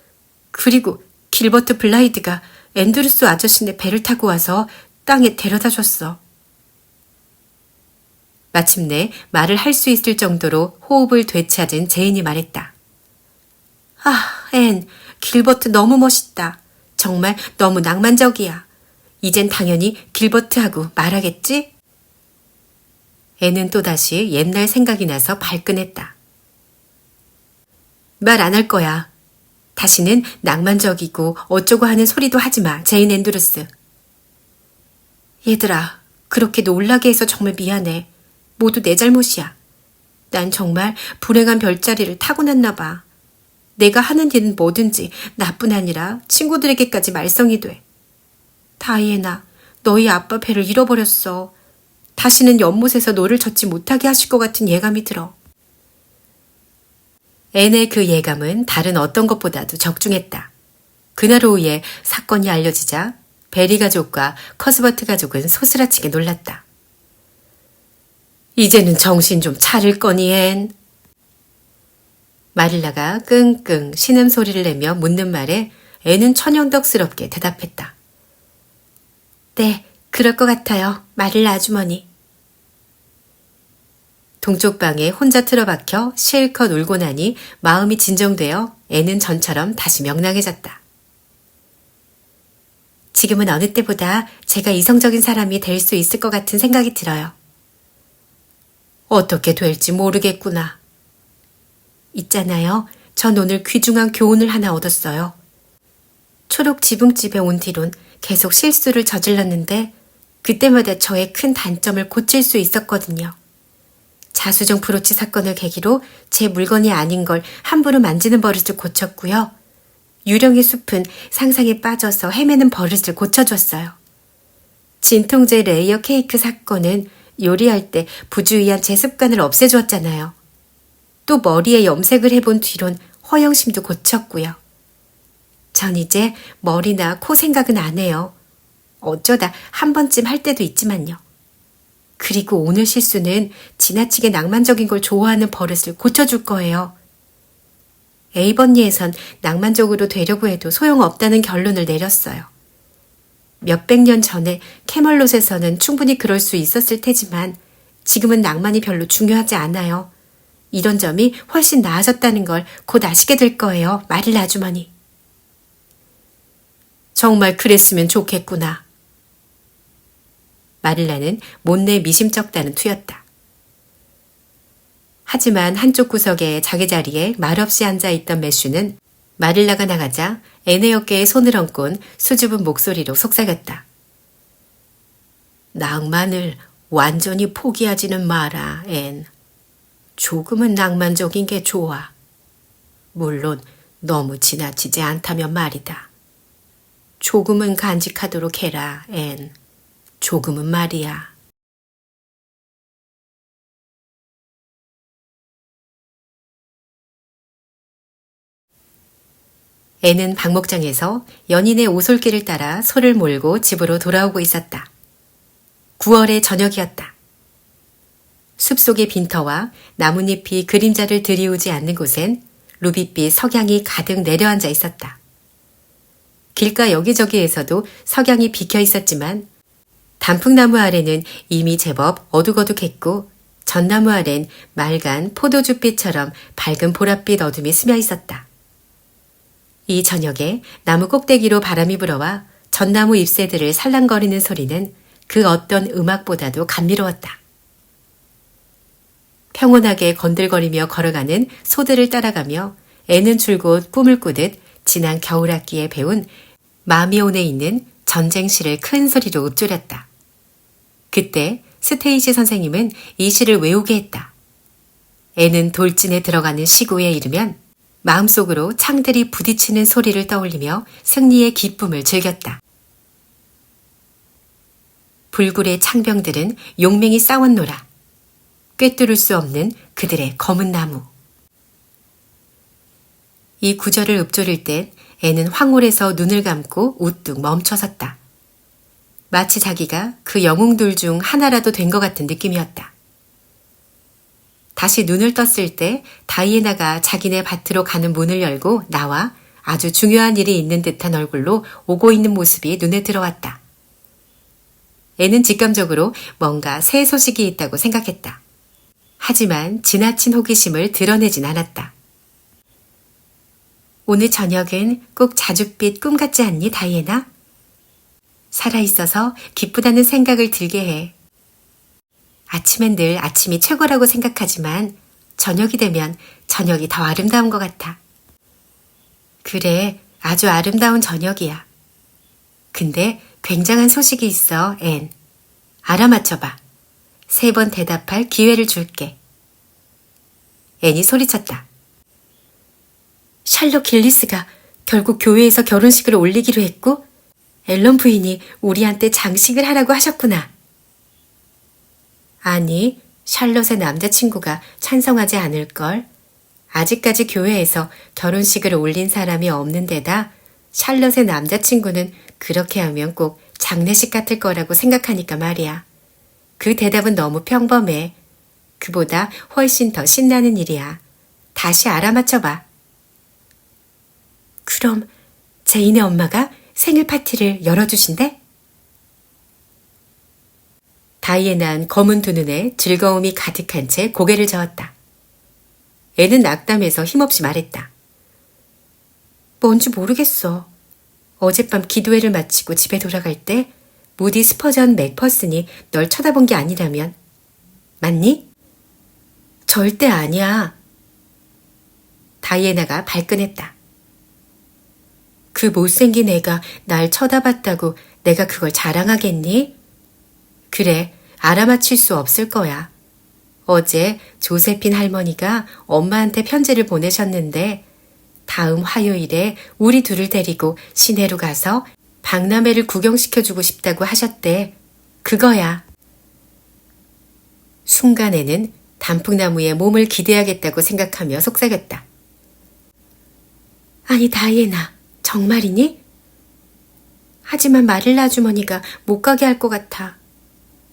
그리고 길버트 블라이드가 앤드루스 아저씨네 배를 타고 와서 땅에 데려다 줬어. 마침내 말을 할 수 있을 정도로 호흡을 되찾은 제인이 말했다. 아, 앤, 길버트 너무 멋있다. 정말 너무 낭만적이야. 이젠 당연히 길버트하고 말하겠지? 애는 또다시 옛날 생각이 나서 발끈했다. 말 안 할 거야. 다시는 낭만적이고 어쩌고 하는 소리도 하지 마, 제인 앤드루스. 얘들아, 그렇게 놀라게 해서 정말 미안해. 모두 내 잘못이야. 난 정말 불행한 별자리를 타고났나 봐. 내가 하는 일은 뭐든지 나뿐 아니라 친구들에게까지 말썽이 돼. 다이애나, 너희 아빠 배를 잃어버렸어. 다시는 연못에서 노를 젓지 못하게 하실 것 같은 예감이 들어. 앤의 그 예감은 다른 어떤 것보다도 적중했다. 그날 오후에 사건이 알려지자 베리 가족과 커스버트 가족은 소스라치게 놀랐다. 이제는 정신 좀 차릴 거니, 앤? 마릴라가 끙끙 신음소리를 내며 묻는 말에 앤은 천연덕스럽게 대답했다. 네, 그럴 것 같아요, 마릴라 아주머니. 동쪽 방에 혼자 틀어박혀 실컷 울고 나니 마음이 진정되어 애는 전처럼 다시 명랑해졌다. 지금은 어느 때보다 제가 이성적인 사람이 될 수 있을 것 같은 생각이 들어요. 어떻게 될지 모르겠구나. 있잖아요. 전 오늘 귀중한 교훈을 하나 얻었어요. 초록 지붕집에 온 뒤론 계속 실수를 저질렀는데 그때마다 저의 큰 단점을 고칠 수 있었거든요. 자수정 브로치 사건을 계기로 제 물건이 아닌 걸 함부로 만지는 버릇을 고쳤고요. 유령의 숲은 상상에 빠져서 헤매는 버릇을 고쳐줬어요. 진통제 레이어 케이크 사건은 요리할 때 부주의한 제 습관을 없애주었잖아요. 또 머리에 염색을 해본 뒤론 허영심도 고쳤고요. 전 이제 머리나 코 생각은 안 해요. 어쩌다 한 번쯤 할 때도 있지만요. 그리고 오늘 실수는 지나치게 낭만적인 걸 좋아하는 버릇을 고쳐줄 거예요. 에이번리에선 낭만적으로 되려고 해도 소용없다는 결론을 내렸어요. 몇백 년 전에 캐멀롯에서는 충분히 그럴 수 있었을 테지만 지금은 낭만이 별로 중요하지 않아요. 이런 점이 훨씬 나아졌다는 걸 곧 아시게 될 거예요, 마릴라 아주머니. 정말 그랬으면 좋겠구나. 마릴라는 못내 미심쩍다는 투였다. 하지만 한쪽 구석에 자기 자리에 말없이 앉아있던 매슈는 마릴라가 나가자 앤의 어깨에 손을 얹곤 수줍은 목소리로 속삭였다. 낭만을 완전히 포기하지는 마라, 앤. 조금은 낭만적인 게 좋아. 물론 너무 지나치지 않다면 말이다. 조금은 간직하도록 해라, 앤. 조금은 말이야. 앤은 박목장에서 연인의 오솔길을 따라 소를 몰고 집으로 돌아오고 있었다. 9월의 저녁이었다. 숲속의 빈터와 나뭇잎이 그림자를 들이우지 않는 곳엔 루비빛 석양이 가득 내려앉아 있었다. 길가 여기저기에서도 석양이 비켜 있었지만 단풍나무 아래는 이미 제법 어둑어둑했고 전나무 아래는 맑은 포도주빛처럼 밝은 보랏빛 어둠이 스며 있었다. 이 저녁에 나무 꼭대기로 바람이 불어와 전나무 잎새들을 살랑거리는 소리는 그 어떤 음악보다도 감미로웠다. 평온하게 건들거리며 걸어가는 소들을 따라가며 애는 줄곧 꿈을 꾸듯 지난 겨울학기에 배운 마미온에 있는 전쟁시를 큰 소리로 읊조렸다. 그때 스테이시 선생님은 이 시를 외우게 했다. 애는 돌진에 들어가는 시구에 이르면 마음속으로 창들이 부딪히는 소리를 떠올리며 승리의 기쁨을 즐겼다. 불굴의 창병들은 용맹히 싸웠노라. 꿰뚫을 수 없는 그들의 검은 나무. 이 구절을 읊조릴 땐 애는 황홀해서 눈을 감고 우뚝 멈춰섰다. 마치 자기가 그 영웅들 중 하나라도 된 것 같은 느낌이었다. 다시 눈을 떴을 때 다이애나가 자기네 밭으로 가는 문을 열고 나와 아주 중요한 일이 있는 듯한 얼굴로 오고 있는 모습이 눈에 들어왔다. 애는 직감적으로 뭔가 새 소식이 있다고 생각했다. 하지만 지나친 호기심을 드러내진 않았다. 오늘 저녁은 꼭 자줏빛 꿈 같지 않니, 다이애나? 살아있어서 기쁘다는 생각을 들게 해. 아침엔 늘 아침이 최고라고 생각하지만 저녁이 되면 저녁이 더 아름다운 것 같아. 그래, 아주 아름다운 저녁이야. 근데 굉장한 소식이 있어, 앤. 알아맞혀봐. 3번 대답할 기회를 줄게. 앤이 소리쳤다. 샬럿 길리스가 결국 교회에서 결혼식을 올리기로 했고 앨런 부인이 우리한테 장식을 하라고 하셨구나. 아니, 샬럿의 남자친구가 찬성하지 않을걸. 아직까지 교회에서 결혼식을 올린 사람이 없는 데다 샬럿의 남자친구는 그렇게 하면 꼭 장례식 같을 거라고 생각하니까 말이야. 그 대답은 너무 평범해. 그보다 훨씬 더 신나는 일이야. 다시 알아맞혀봐. 그럼 제인의 엄마가 생일 파티를 열어주신대? 다이애나는 검은 두 눈에 즐거움이 가득한 채 고개를 저었다. 애는 낙담해서 힘없이 말했다. 뭔지 모르겠어. 어젯밤 기도회를 마치고 집에 돌아갈 때 무디 스퍼전 맥퍼슨이 널 쳐다본 게 아니라면 맞니? 절대 아니야. 다이애나가 발끈했다. 그 못생긴 애가 날 쳐다봤다고 내가 그걸 자랑하겠니? 그래, 알아맞힐 수 없을 거야. 어제 조세핀 할머니가 엄마한테 편지를 보내셨는데 다음 화요일에 우리 둘을 데리고 시내로 가서 박람회를 구경시켜주고 싶다고 하셨대. 그거야. 순간에는 단풍나무에 몸을 기대야겠다고 생각하며 속삭였다. 아니, 다이애나, 정말이니? 하지만 마릴라 아주머니가 못 가게 할 것 같아.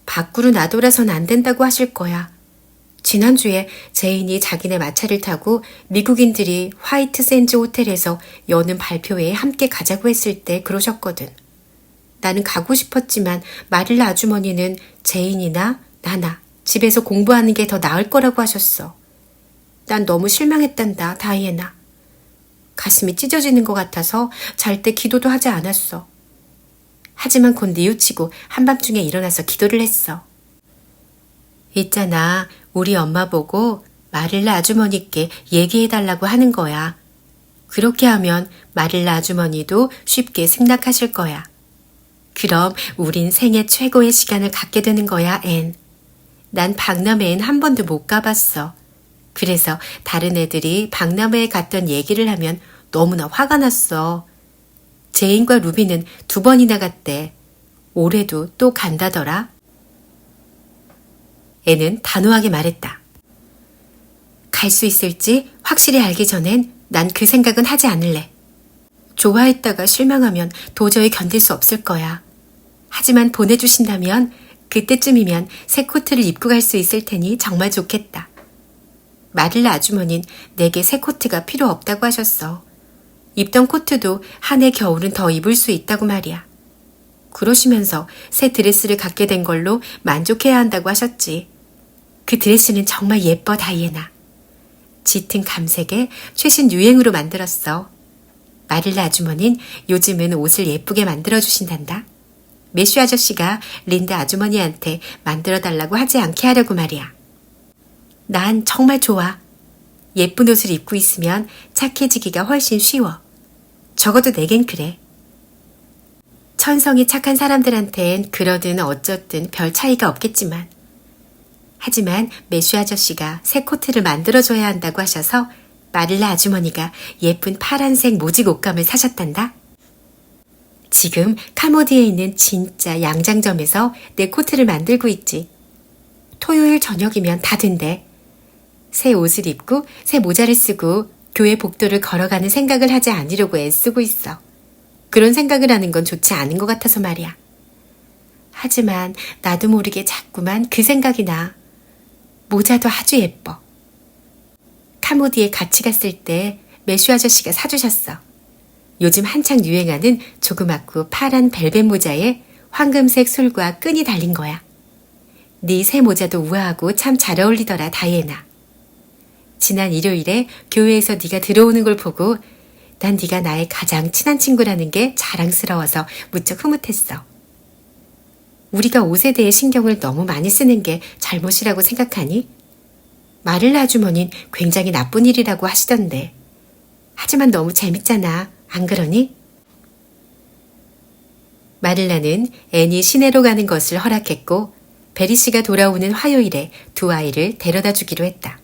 밖으로 나돌아선 안 된다고 하실 거야. 지난주에 제인이 자기네 마차를 타고 미국인들이 화이트 샌즈 호텔에서 여는 발표회에 함께 가자고 했을 때 그러셨거든. 나는 가고 싶었지만 마릴라 아주머니는 제인이나 나나 집에서 공부하는 게 더 나을 거라고 하셨어. 난 너무 실망했단다, 다이애나. 가슴이 찢어지는 것 같아서 잘 때 기도도 하지 않았어. 하지만 곧 뉘우치고 한밤중에 일어나서 기도를 했어. 있잖아, 우리 엄마 보고 마릴라 아주머니께 얘기해달라고 하는 거야. 그렇게 하면 마릴라 아주머니도 쉽게 승낙하실 거야. 그럼 우린 생애 최고의 시간을 갖게 되는 거야, 앤. 난 박람회엔 한 번도 못 가봤어. 그래서 다른 애들이 박람회에 갔던 얘기를 하면 너무나 화가 났어. 제인과 루비는 2번이나 갔대. 올해도 또 간다더라. 애는 단호하게 말했다. 갈 수 있을지 확실히 알기 전엔 난 그 생각은 하지 않을래. 좋아했다가 실망하면 도저히 견딜 수 없을 거야. 하지만 보내주신다면 그때쯤이면 새 코트를 입고 갈 수 있을 테니 정말 좋겠다. 마릴라 아주머니는 내게 새 코트가 필요 없다고 하셨어. 입던 코트도 한 해 겨울은 더 입을 수 있다고 말이야. 그러시면서 새 드레스를 갖게 된 걸로 만족해야 한다고 하셨지. 그 드레스는 정말 예뻐, 다이애나. 짙은 감색에 최신 유행으로 만들었어. 마릴라 아주머니는 요즘은 옷을 예쁘게 만들어주신단다. 매슈 아저씨가 린다 아주머니한테 만들어달라고 하지 않게 하려고 말이야. 난 정말 좋아. 예쁜 옷을 입고 있으면 착해지기가 훨씬 쉬워. 적어도 내겐 그래. 천성이 착한 사람들한텐 그러든 어쩌든 별 차이가 없겠지만 하지만 매슈 아저씨가 새 코트를 만들어줘야 한다고 하셔서 마릴라 아주머니가 예쁜 파란색 모직 옷감을 사셨단다. 지금 카모디에 있는 진짜 양장점에서 내 코트를 만들고 있지. 토요일 저녁이면 다 된대. 새 옷을 입고 새 모자를 쓰고 교회 복도를 걸어가는 생각을 하지 않으려고 애쓰고 있어. 그런 생각을 하는 건 좋지 않은 것 같아서 말이야. 하지만 나도 모르게 자꾸만 그 생각이 나. 모자도 아주 예뻐. 카모디에 같이 갔을 때 매슈 아저씨가 사주셨어. 요즘 한창 유행하는 조그맣고 파란 벨벳 모자에 황금색 솔과 끈이 달린 거야. 네 새 모자도 우아하고 참 잘 어울리더라, 다이애나. 지난 일요일에 교회에서 네가 들어오는 걸 보고 난 네가 나의 가장 친한 친구라는 게 자랑스러워서 무척 흐뭇했어. 우리가 옷에 대해 신경을 너무 많이 쓰는 게 잘못이라고 생각하니? 마를라 아주머니는 굉장히 나쁜 일이라고 하시던데. 하지만 너무 재밌잖아. 안 그러니? 마를라는 앤이 시내로 가는 것을 허락했고 베리 씨가 돌아오는 화요일에 두 아이를 데려다 주기로 했다.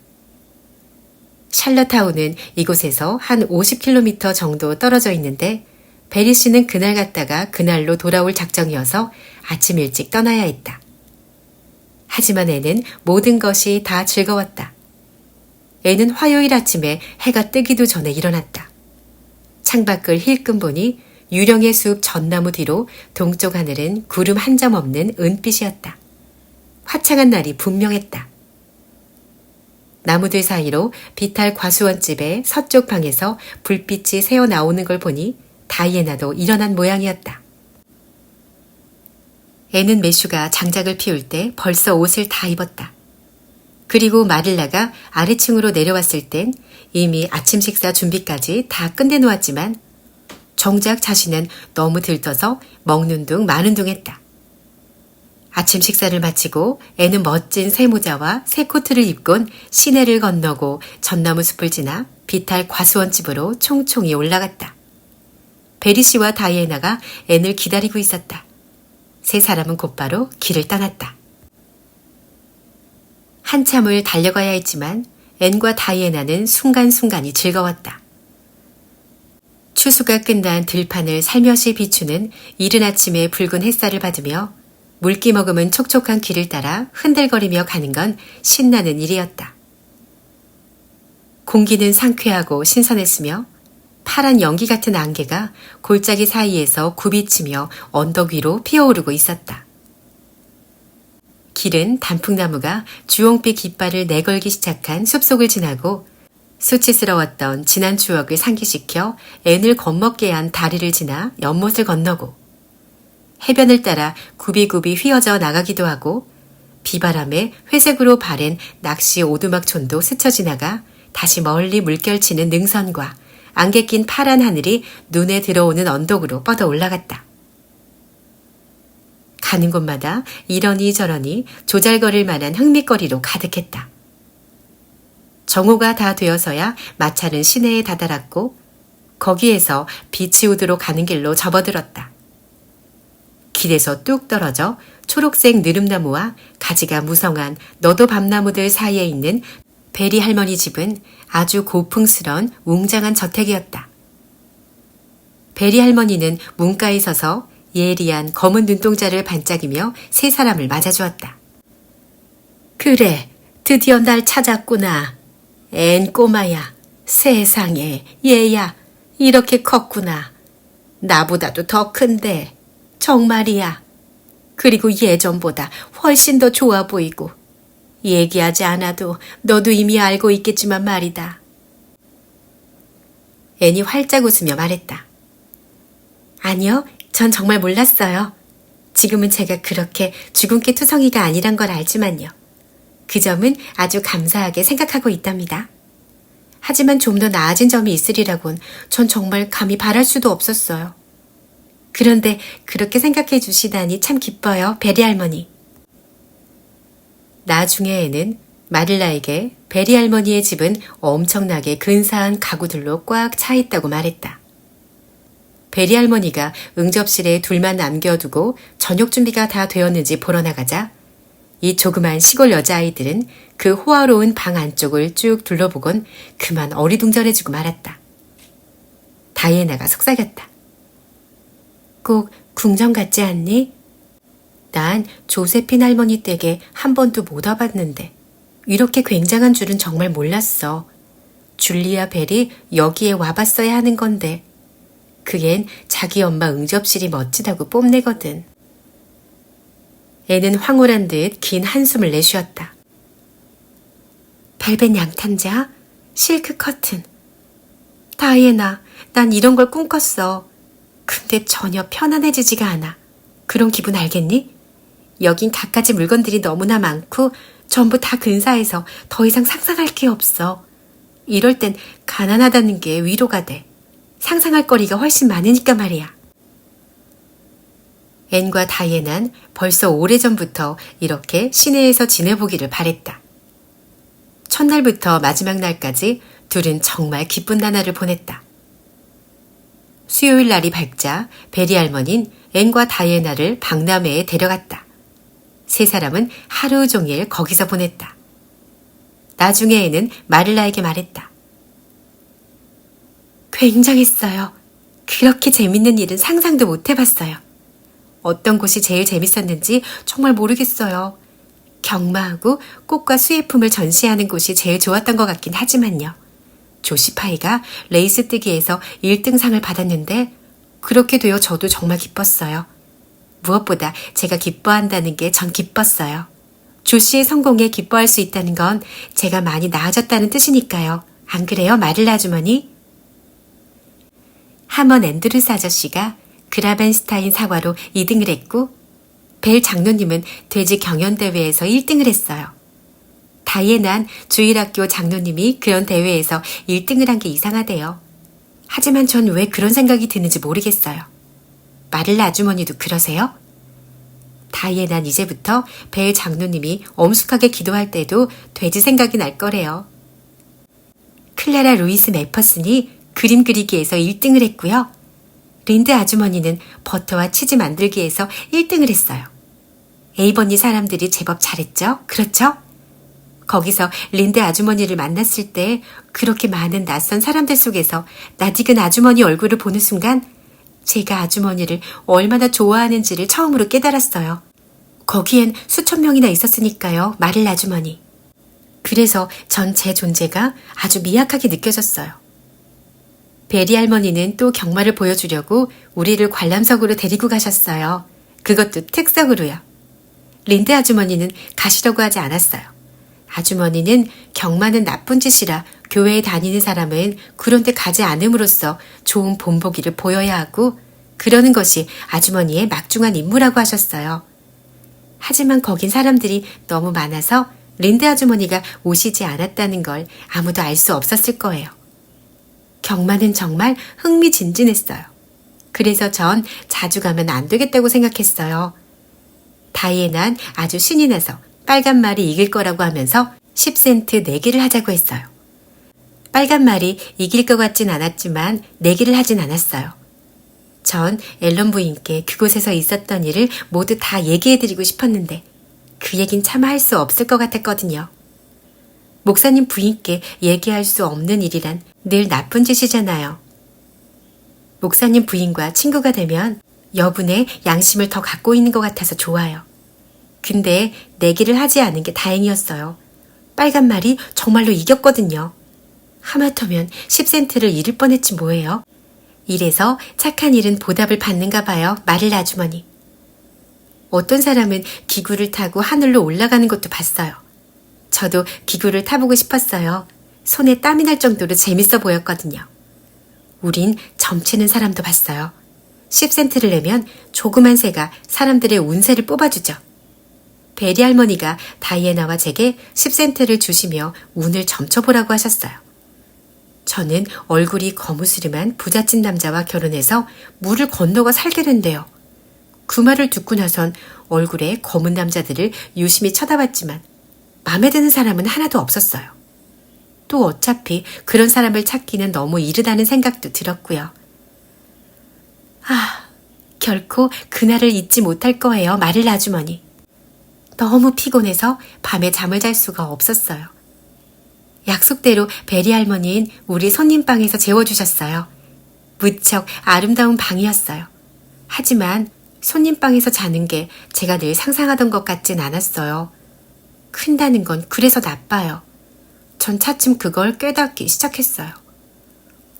샬럿타운은 이곳에서 한 50km 정도 떨어져 있는데 베리 씨는 그날 갔다가 그날로 돌아올 작정이어서 아침 일찍 떠나야 했다. 하지만 애는 모든 것이 다 즐거웠다. 애는 화요일 아침에 해가 뜨기도 전에 일어났다. 창밖을 힐끔 보니 유령의 숲 전나무 뒤로 동쪽 하늘은 구름 한 점 없는 은빛이었다. 화창한 날이 분명했다. 나무들 사이로 비탈 과수원집의 서쪽 방에서 불빛이 새어 나오는 걸 보니 다이애나도 일어난 모양이었다. 애는 매슈가 장작을 피울 때 벌써 옷을 다 입었다. 그리고 마릴라가 아래층으로 내려왔을 땐 이미 아침 식사 준비까지 다 끝내놓았지만 정작 자신은 너무 들떠서 먹는 둥 마는 둥 했다. 아침 식사를 마치고 애는 멋진 새 모자와 새 코트를 입곤 시내를 건너고 전나무 숲을 지나 비탈 과수원집으로 총총히 올라갔다. 베리 씨와 다이애나가 앤을 기다리고 있었다. 세 사람은 곧바로 길을 떠났다. 한참을 달려가야 했지만 앤과 다이애나는 순간순간이 즐거웠다. 추수가 끝난 들판을 살며시 비추는 이른 아침의 붉은 햇살을 받으며 물기 머금은 촉촉한 길을 따라 흔들거리며 가는 건 신나는 일이었다. 공기는 상쾌하고 신선했으며 파란 연기 같은 안개가 골짜기 사이에서 굽이치며 언덕 위로 피어오르고 있었다. 길은 단풍나무가 주홍빛 깃발을 내걸기 시작한 숲속을 지나고 수치스러웠던 지난 추억을 상기시켜 앤을 겁먹게 한 다리를 지나 연못을 건너고 해변을 따라 굽이굽이 휘어져 나가기도 하고 비바람에 회색으로 바랜 낚시 오두막촌도 스쳐 지나가 다시 멀리 물결치는 능선과 안개 낀 파란 하늘이 눈에 들어오는 언덕으로 뻗어 올라갔다. 가는 곳마다 이러니 저러니 조잘거릴 만한 흥미거리로 가득했다. 정오가 다 되어서야 마찰은 시내에 다다랐고 거기에서 비치우드로 가는 길로 접어들었다. 길에서 뚝 떨어져 초록색 느릅나무와 가지가 무성한 너도밤나무들 사이에 있는 베리 할머니 집은 아주 고풍스런 웅장한 저택이었다. 베리 할머니는 문가에 서서 예리한 검은 눈동자를 반짝이며 세 사람을 맞아주었다. 그래, 드디어 날 찾았구나. 앤 꼬마야, 세상에 얘야 이렇게 컸구나. 나보다도 더 큰데 정말이야. 그리고 예전보다 훨씬 더 좋아 보이고 얘기하지 않아도 너도 이미 알고 있겠지만 말이다. 앤이 활짝 웃으며 말했다. 아니요, 전 정말 몰랐어요. 지금은 제가 그렇게 주근깨 투성이가 아니란 걸 알지만요. 그 점은 아주 감사하게 생각하고 있답니다. 하지만 좀 더 나아진 점이 있으리라곤 전 정말 감히 바랄 수도 없었어요. 그런데 그렇게 생각해 주시다니 참 기뻐요, 베리 할머니. 나중에 애는 마릴라에게 베리 할머니의 집은 엄청나게 근사한 가구들로 꽉 차 있다고 말했다. 베리 할머니가 응접실에 둘만 남겨두고 저녁 준비가 다 되었는지 보러 나가자 이 조그만 시골 여자아이들은 그 호화로운 방 안쪽을 쭉 둘러보곤 그만 어리둥절해지고 말았다. 다이애나가 속삭였다. 꼭 궁전 같지 않니? 난 조세핀 할머니 댁에 한 번도 못 와봤는데 이렇게 굉장한 줄은 정말 몰랐어. 줄리아 벨이 여기에 와봤어야 하는 건데 그엔 자기 엄마 응접실이 멋지다고 뽐내거든. 애는 황홀한 듯 긴 한숨을 내쉬었다. 벨벳 양탄자, 실크 커튼. 다이애나, 난 이런 걸 꿈꿨어. 근데 전혀 편안해지지가 않아. 그런 기분 알겠니? 여긴 갖가지 물건들이 너무나 많고 전부 다 근사해서 더 이상 상상할 게 없어. 이럴 땐 가난하다는 게 위로가 돼. 상상할 거리가 훨씬 많으니까 말이야. 앤과 다이애난 벌써 오래전부터 이렇게 시내에서 지내보기를 바랬다. 첫날부터 마지막 날까지 둘은 정말 기쁜 나날을 보냈다. 수요일 날이 밝자 베리 할머니는 앤과 다이애나를 박람회에 데려갔다. 세 사람은 하루 종일 거기서 보냈다. 나중에 앤은 마릴라에게 말했다. 굉장했어요. 그렇게 재밌는 일은 상상도 못 해봤어요. 어떤 곳이 제일 재밌었는지 정말 모르겠어요. 경마하고 꽃과 수혜품을 전시하는 곳이 제일 좋았던 것 같긴 하지만요. 조시파이가 레이스 뜨기에서 1등상을 받았는데 그렇게 되어 저도 정말 기뻤어요. 무엇보다 제가 기뻐한다는 게 전 기뻤어요. 조씨의 성공에 기뻐할 수 있다는 건 제가 많이 나아졌다는 뜻이니까요. 안 그래요, 마릴라 아주머니? 하먼 앤드루스 아저씨가 그라벤스타인 사과로 2등을 했고 벨 장로님은 돼지 경연대회에서 1등을 했어요. 다이애난 주일학교 장로님이 그런 대회에서 1등을 한 게 이상하대요. 하지만 전 왜 그런 생각이 드는지 모르겠어요. 마릴라 아주머니도 그러세요? 다이애난 이제부터 벨 장로님이 엄숙하게 기도할 때도 돼지 생각이 날 거래요. 클라라 루이스 메퍼슨이 그림 그리기에서 1등을 했고요. 린드 아주머니는 버터와 치즈 만들기에서 1등을 했어요. 에이버니 사람들이 제법 잘했죠? 그렇죠? 거기서 린드 아주머니를 만났을 때 그렇게 많은 낯선 사람들 속에서 낯익은 아주머니 얼굴을 보는 순간 제가 아주머니를 얼마나 좋아하는지를 처음으로 깨달았어요. 거기엔 수천 명이나 있었으니까요, 마릴라 아주머니. 그래서 전 제 존재가 아주 미약하게 느껴졌어요. 베리 할머니는 또 경마를 보여주려고 우리를 관람석으로 데리고 가셨어요. 그것도 특석으로요. 린드 아주머니는 가시려고 하지 않았어요. 아주머니는 경마는 나쁜 짓이라 교회에 다니는 사람은 그런 데 가지 않음으로써 좋은 본보기를 보여야 하고 그러는 것이 아주머니의 막중한 임무라고 하셨어요. 하지만 거긴 사람들이 너무 많아서 린드 아주머니가 오시지 않았다는 걸 아무도 알 수 없었을 거예요. 경마는 정말 흥미진진했어요. 그래서 전 자주 가면 안 되겠다고 생각했어요. 다이애난 아주 신이 나서 빨간 말이 이길 거라고 하면서 10센트 내기를 하자고 했어요. 빨간 말이 이길 것 같진 않았지만 내기를 하진 않았어요. 전 앨런 부인께 그곳에서 있었던 일을 모두 다 얘기해드리고 싶었는데 그 얘긴 차마 할 수 없을 것 같았거든요. 목사님 부인께 얘기할 수 없는 일이란 늘 나쁜 짓이잖아요. 목사님 부인과 친구가 되면 여분의 양심을 더 갖고 있는 것 같아서 좋아요. 근데 내기를 하지 않은 게 다행이었어요. 빨간 말이 정말로 이겼거든요. 하마터면 10센트를 잃을 뻔했지 뭐예요. 이래서 착한 일은 보답을 받는가 봐요, 마릴라 아주머니. 어떤 사람은 기구를 타고 하늘로 올라가는 것도 봤어요. 저도 기구를 타보고 싶었어요. 손에 땀이 날 정도로 재밌어 보였거든요. 우린 점치는 사람도 봤어요. 10센트를 내면 조그만 새가 사람들의 운세를 뽑아주죠. 베리 할머니가 다이애나와 제게 10센트를 주시며 운을 점쳐보라고 하셨어요. 저는 얼굴이 거무스름한 부잣집 남자와 결혼해서 물을 건너가 살게 된대요. 그 말을 듣고 나선 얼굴에 검은 남자들을 유심히 쳐다봤지만 마음에 드는 사람은 하나도 없었어요. 또 어차피 그런 사람을 찾기는 너무 이르다는 생각도 들었고요. 결코 그날을 잊지 못할 거예요, 마릴라 아주머니. 너무 피곤해서 밤에 잠을 잘 수가 없었어요. 약속대로 베리 할머니는 우리 손님방에서 재워주셨어요. 무척 아름다운 방이었어요. 하지만 손님방에서 자는 게 제가 늘 상상하던 것 같진 않았어요. 큰다는 건 그래서 나빠요. 전 차츰 그걸 깨닫기 시작했어요.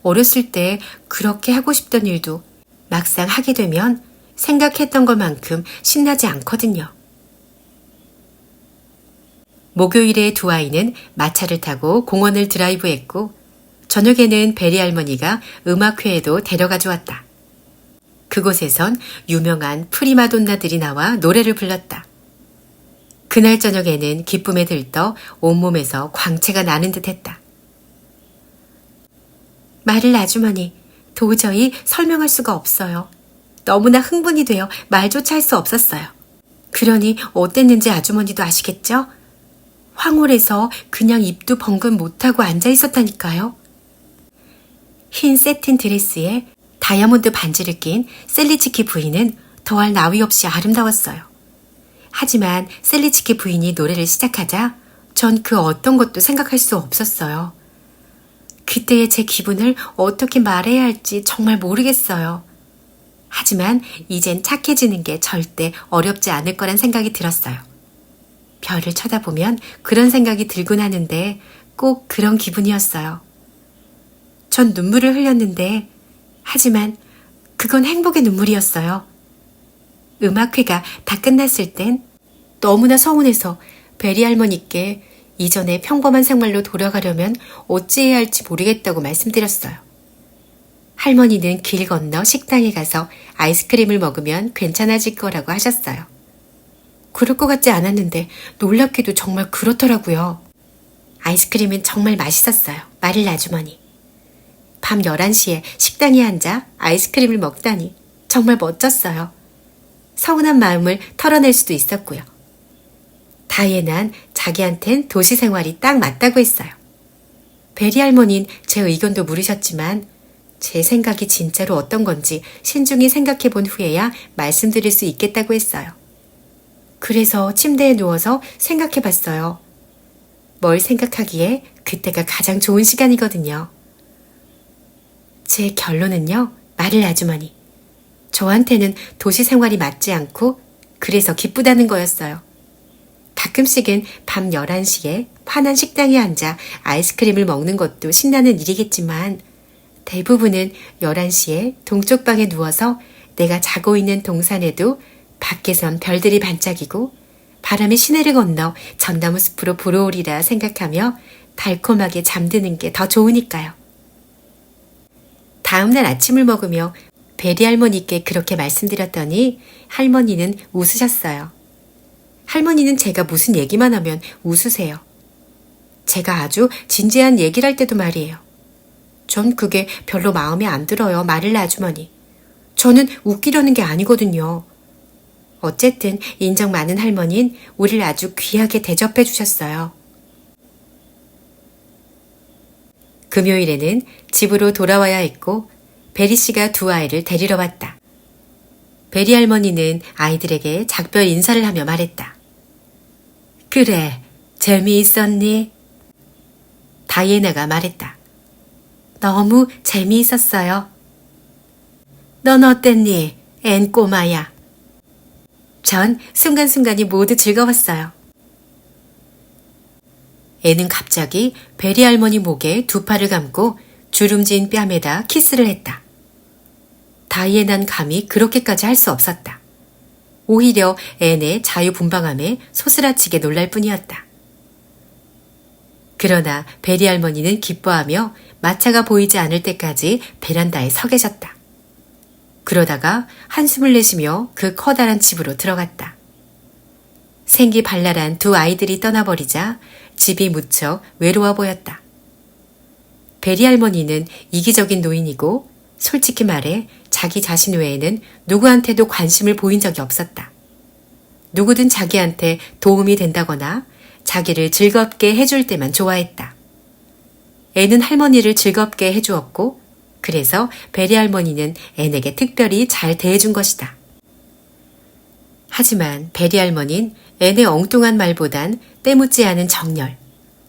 어렸을 때 그렇게 하고 싶던 일도 막상 하게 되면 생각했던 것만큼 신나지 않거든요. 목요일에 두 아이는 마차를 타고 공원을 드라이브했고 저녁에는 베리 할머니가 음악회에도 데려가 주었다. 그곳에선 유명한 프리마돈나들이 나와 노래를 불렀다. 그날 저녁에는 기쁨에 들떠 온몸에서 광채가 나는 듯 했다. 마릴라 아주머니, 도저히 설명할 수가 없어요. 너무나 흥분이 되어 말조차 할 수 없었어요. 그러니 어땠는지 아주머니도 아시겠죠? 황홀해서 그냥 입도 번금 못하고 앉아 있었다니까요. 흰 세틴 드레스에 다이아몬드 반지를 낀 셀리치키 부인은 더할 나위 없이 아름다웠어요. 하지만 셀리치키 부인이 노래를 시작하자 전 그 어떤 것도 생각할 수 없었어요. 그때의 제 기분을 어떻게 말해야 할지 정말 모르겠어요. 하지만 이젠 착해지는 게 절대 어렵지 않을 거란 생각이 들었어요. 별을 쳐다보면 그런 생각이 들곤 하는데 꼭 그런 기분이었어요. 전 눈물을 흘렸는데 하지만 그건 행복의 눈물이었어요. 음악회가 다 끝났을 땐 너무나 서운해서 베리 할머니께 이전의 평범한 생활로 돌아가려면 어찌해야 할지 모르겠다고 말씀드렸어요. 할머니는 길 건너 식당에 가서 아이스크림을 먹으면 괜찮아질 거라고 하셨어요. 그럴 것 같지 않았는데 놀랍게도 정말 그렇더라고요. 아이스크림은 정말 맛있었어요. 마릴 아주머니. 밤 11시에 식당에 앉아 아이스크림을 먹다니 정말 멋졌어요. 서운한 마음을 털어낼 수도 있었고요. 다이애난 자기한텐 도시 생활이 딱 맞다고 했어요. 베리 할머니는 제 의견도 물으셨지만 제 생각이 진짜로 어떤 건지 신중히 생각해 본 후에야 말씀드릴 수 있겠다고 했어요. 그래서 침대에 누워서 생각해 봤어요. 뭘 생각하기에 그때가 가장 좋은 시간이거든요. 제 결론은요, 마릴 아주머니. 저한테는 도시 생활이 맞지 않고 그래서 기쁘다는 거였어요. 가끔씩은 밤 11시에 환한 식당에 앉아 아이스크림을 먹는 것도 신나는 일이겠지만 대부분은 11시에 동쪽 방에 누워서 내가 자고 있는 동산에도 밖에선 별들이 반짝이고 바람에 시내를 건너 전나무 숲으로 불어오리라 생각하며 달콤하게 잠드는 게 더 좋으니까요. 다음날 아침을 먹으며 베리 할머니께 그렇게 말씀드렸더니 할머니는 웃으셨어요. 할머니는 제가 무슨 얘기만 하면 웃으세요. 제가 아주 진지한 얘기를 할 때도 말이에요. 전 그게 별로 마음에 안 들어요, 마릴라 아주머니. 저는 웃기려는 게 아니거든요. 어쨌든 인정 많은 할머니는 우리를 아주 귀하게 대접해 주셨어요. 금요일에는 집으로 돌아와야 했고 베리 씨가 두 아이를 데리러 왔다. 베리 할머니는 아이들에게 작별 인사를 하며 말했다. 그래, 재미있었니? 다이애나가 말했다. 너무 재미있었어요. 넌 어땠니, 앤 꼬마야? 전 순간순간이 모두 즐거웠어요. 앤은 갑자기 베리 할머니 목에 두 팔을 감고 주름진 뺨에다 키스를 했다. 다이애난 감히 그렇게까지 할 수 없었다. 오히려 앤의 자유분방함에 소스라치게 놀랄 뿐이었다. 그러나 베리 할머니는 기뻐하며 마차가 보이지 않을 때까지 베란다에 서 계셨다. 그러다가 한숨을 내쉬며 그 커다란 집으로 들어갔다. 생기 발랄한 두 아이들이 떠나버리자 집이 무척 외로워 보였다. 베리 할머니는 이기적인 노인이고 솔직히 말해 자기 자신 외에는 누구한테도 관심을 보인 적이 없었다. 누구든 자기한테 도움이 된다거나 자기를 즐겁게 해줄 때만 좋아했다. 애는 할머니를 즐겁게 해주었고 그래서 베리 할머니는 앤에게 특별히 잘 대해준 것이다. 하지만 베리 할머니는 앤의 엉뚱한 말보단 때묻지 않은 정열,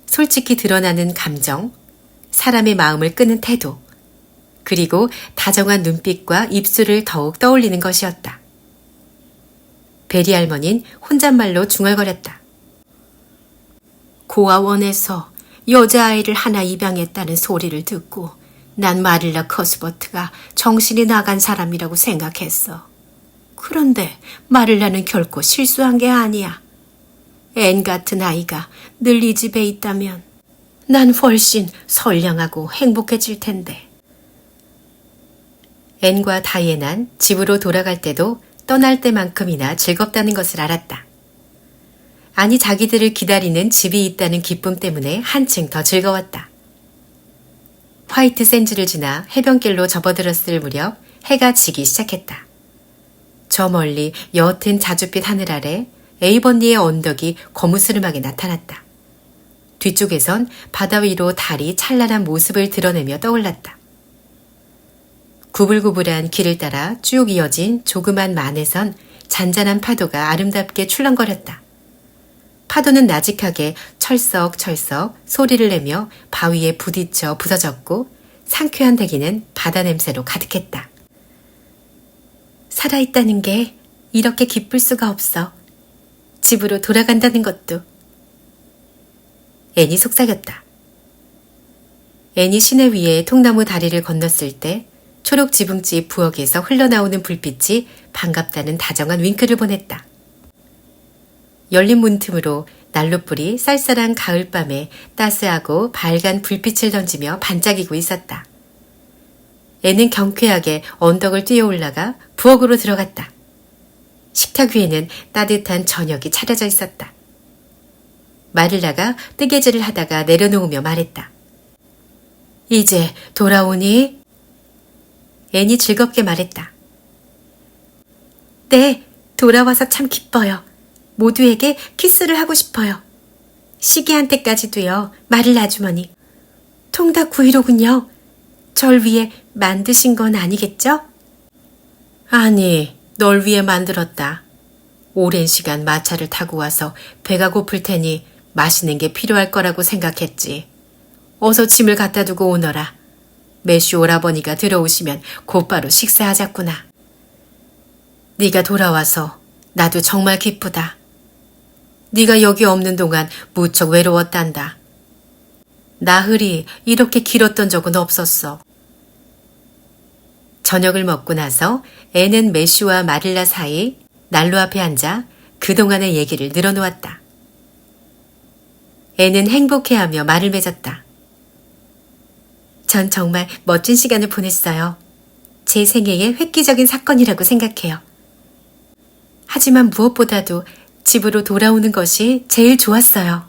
솔직히 드러나는 감정, 사람의 마음을 끄는 태도, 그리고 다정한 눈빛과 입술을 더욱 떠올리는 것이었다. 베리 할머니는 혼잣말로 중얼거렸다. 고아원에서 여자아이를 하나 입양했다는 소리를 듣고 난 마릴라 커스버트가 정신이 나간 사람이라고 생각했어. 그런데 마릴라는 결코 실수한 게 아니야. 앤 같은 아이가 늘 이 집에 있다면 난 훨씬 선량하고 행복해질 텐데. 앤과 다이애난 집으로 돌아갈 때도 떠날 때만큼이나 즐겁다는 것을 알았다. 아니 자기들을 기다리는 집이 있다는 기쁨 때문에 한층 더 즐거웠다. 화이트 샌즈를 지나 해변길로 접어들었을 무렵 해가 지기 시작했다. 저 멀리 옅은 자줏빛 하늘 아래 에이번리의 언덕이 거무스름하게 나타났다. 뒤쪽에선 바다 위로 달이 찬란한 모습을 드러내며 떠올랐다. 구불구불한 길을 따라 쭉 이어진 조그만 만에선 잔잔한 파도가 아름답게 출렁거렸다. 파도는 나직하게 철썩철썩 소리를 내며 바위에 부딪혀 부서졌고 상쾌한 대기는 바다 냄새로 가득했다. 살아있다는 게 이렇게 기쁠 수가 없어. 집으로 돌아간다는 것도. 앤이 속삭였다. 앤이 시내 위에 통나무 다리를 건넜을 때 초록 지붕집 부엌에서 흘러나오는 불빛이 반갑다는 다정한 윙크를 보냈다. 열린 문틈으로 난로불이 쌀쌀한 가을밤에 따스하고 밝은 불빛을 던지며 반짝이고 있었다. 애는 경쾌하게 언덕을 뛰어 올라가 부엌으로 들어갔다. 식탁 위에는 따뜻한 저녁이 차려져 있었다. 마릴라가 뜨개질을 하다가 내려놓으며 말했다. 이제 돌아오니? 앤이 즐겁게 말했다. 네, 돌아와서 참 기뻐요. 모두에게 키스를 하고 싶어요. 시계한테까지도요, 마릴라 아주머니. 통닭 구이로군요. 절 위해 만드신 건 아니겠죠? 아니, 널 위해 만들었다. 오랜 시간 마차를 타고 와서 배가 고플 테니 맛있는 게 필요할 거라고 생각했지. 어서 짐을 갖다 두고 오너라. 매슈 오라버니가 들어오시면 곧바로 식사하자꾸나. 네가 돌아와서 나도 정말 기쁘다. 네가 여기 없는 동안 무척 외로웠단다. 나흘이 이렇게 길었던 적은 없었어. 저녁을 먹고 나서 애는 매슈와 마릴라 사이 난로 앞에 앉아 그동안의 얘기를 늘어놓았다. 애는 행복해하며 말을 맺었다. 전 정말 멋진 시간을 보냈어요. 제 생애의 획기적인 사건이라고 생각해요. 하지만 무엇보다도 집으로 돌아오는 것이 제일 좋았어요.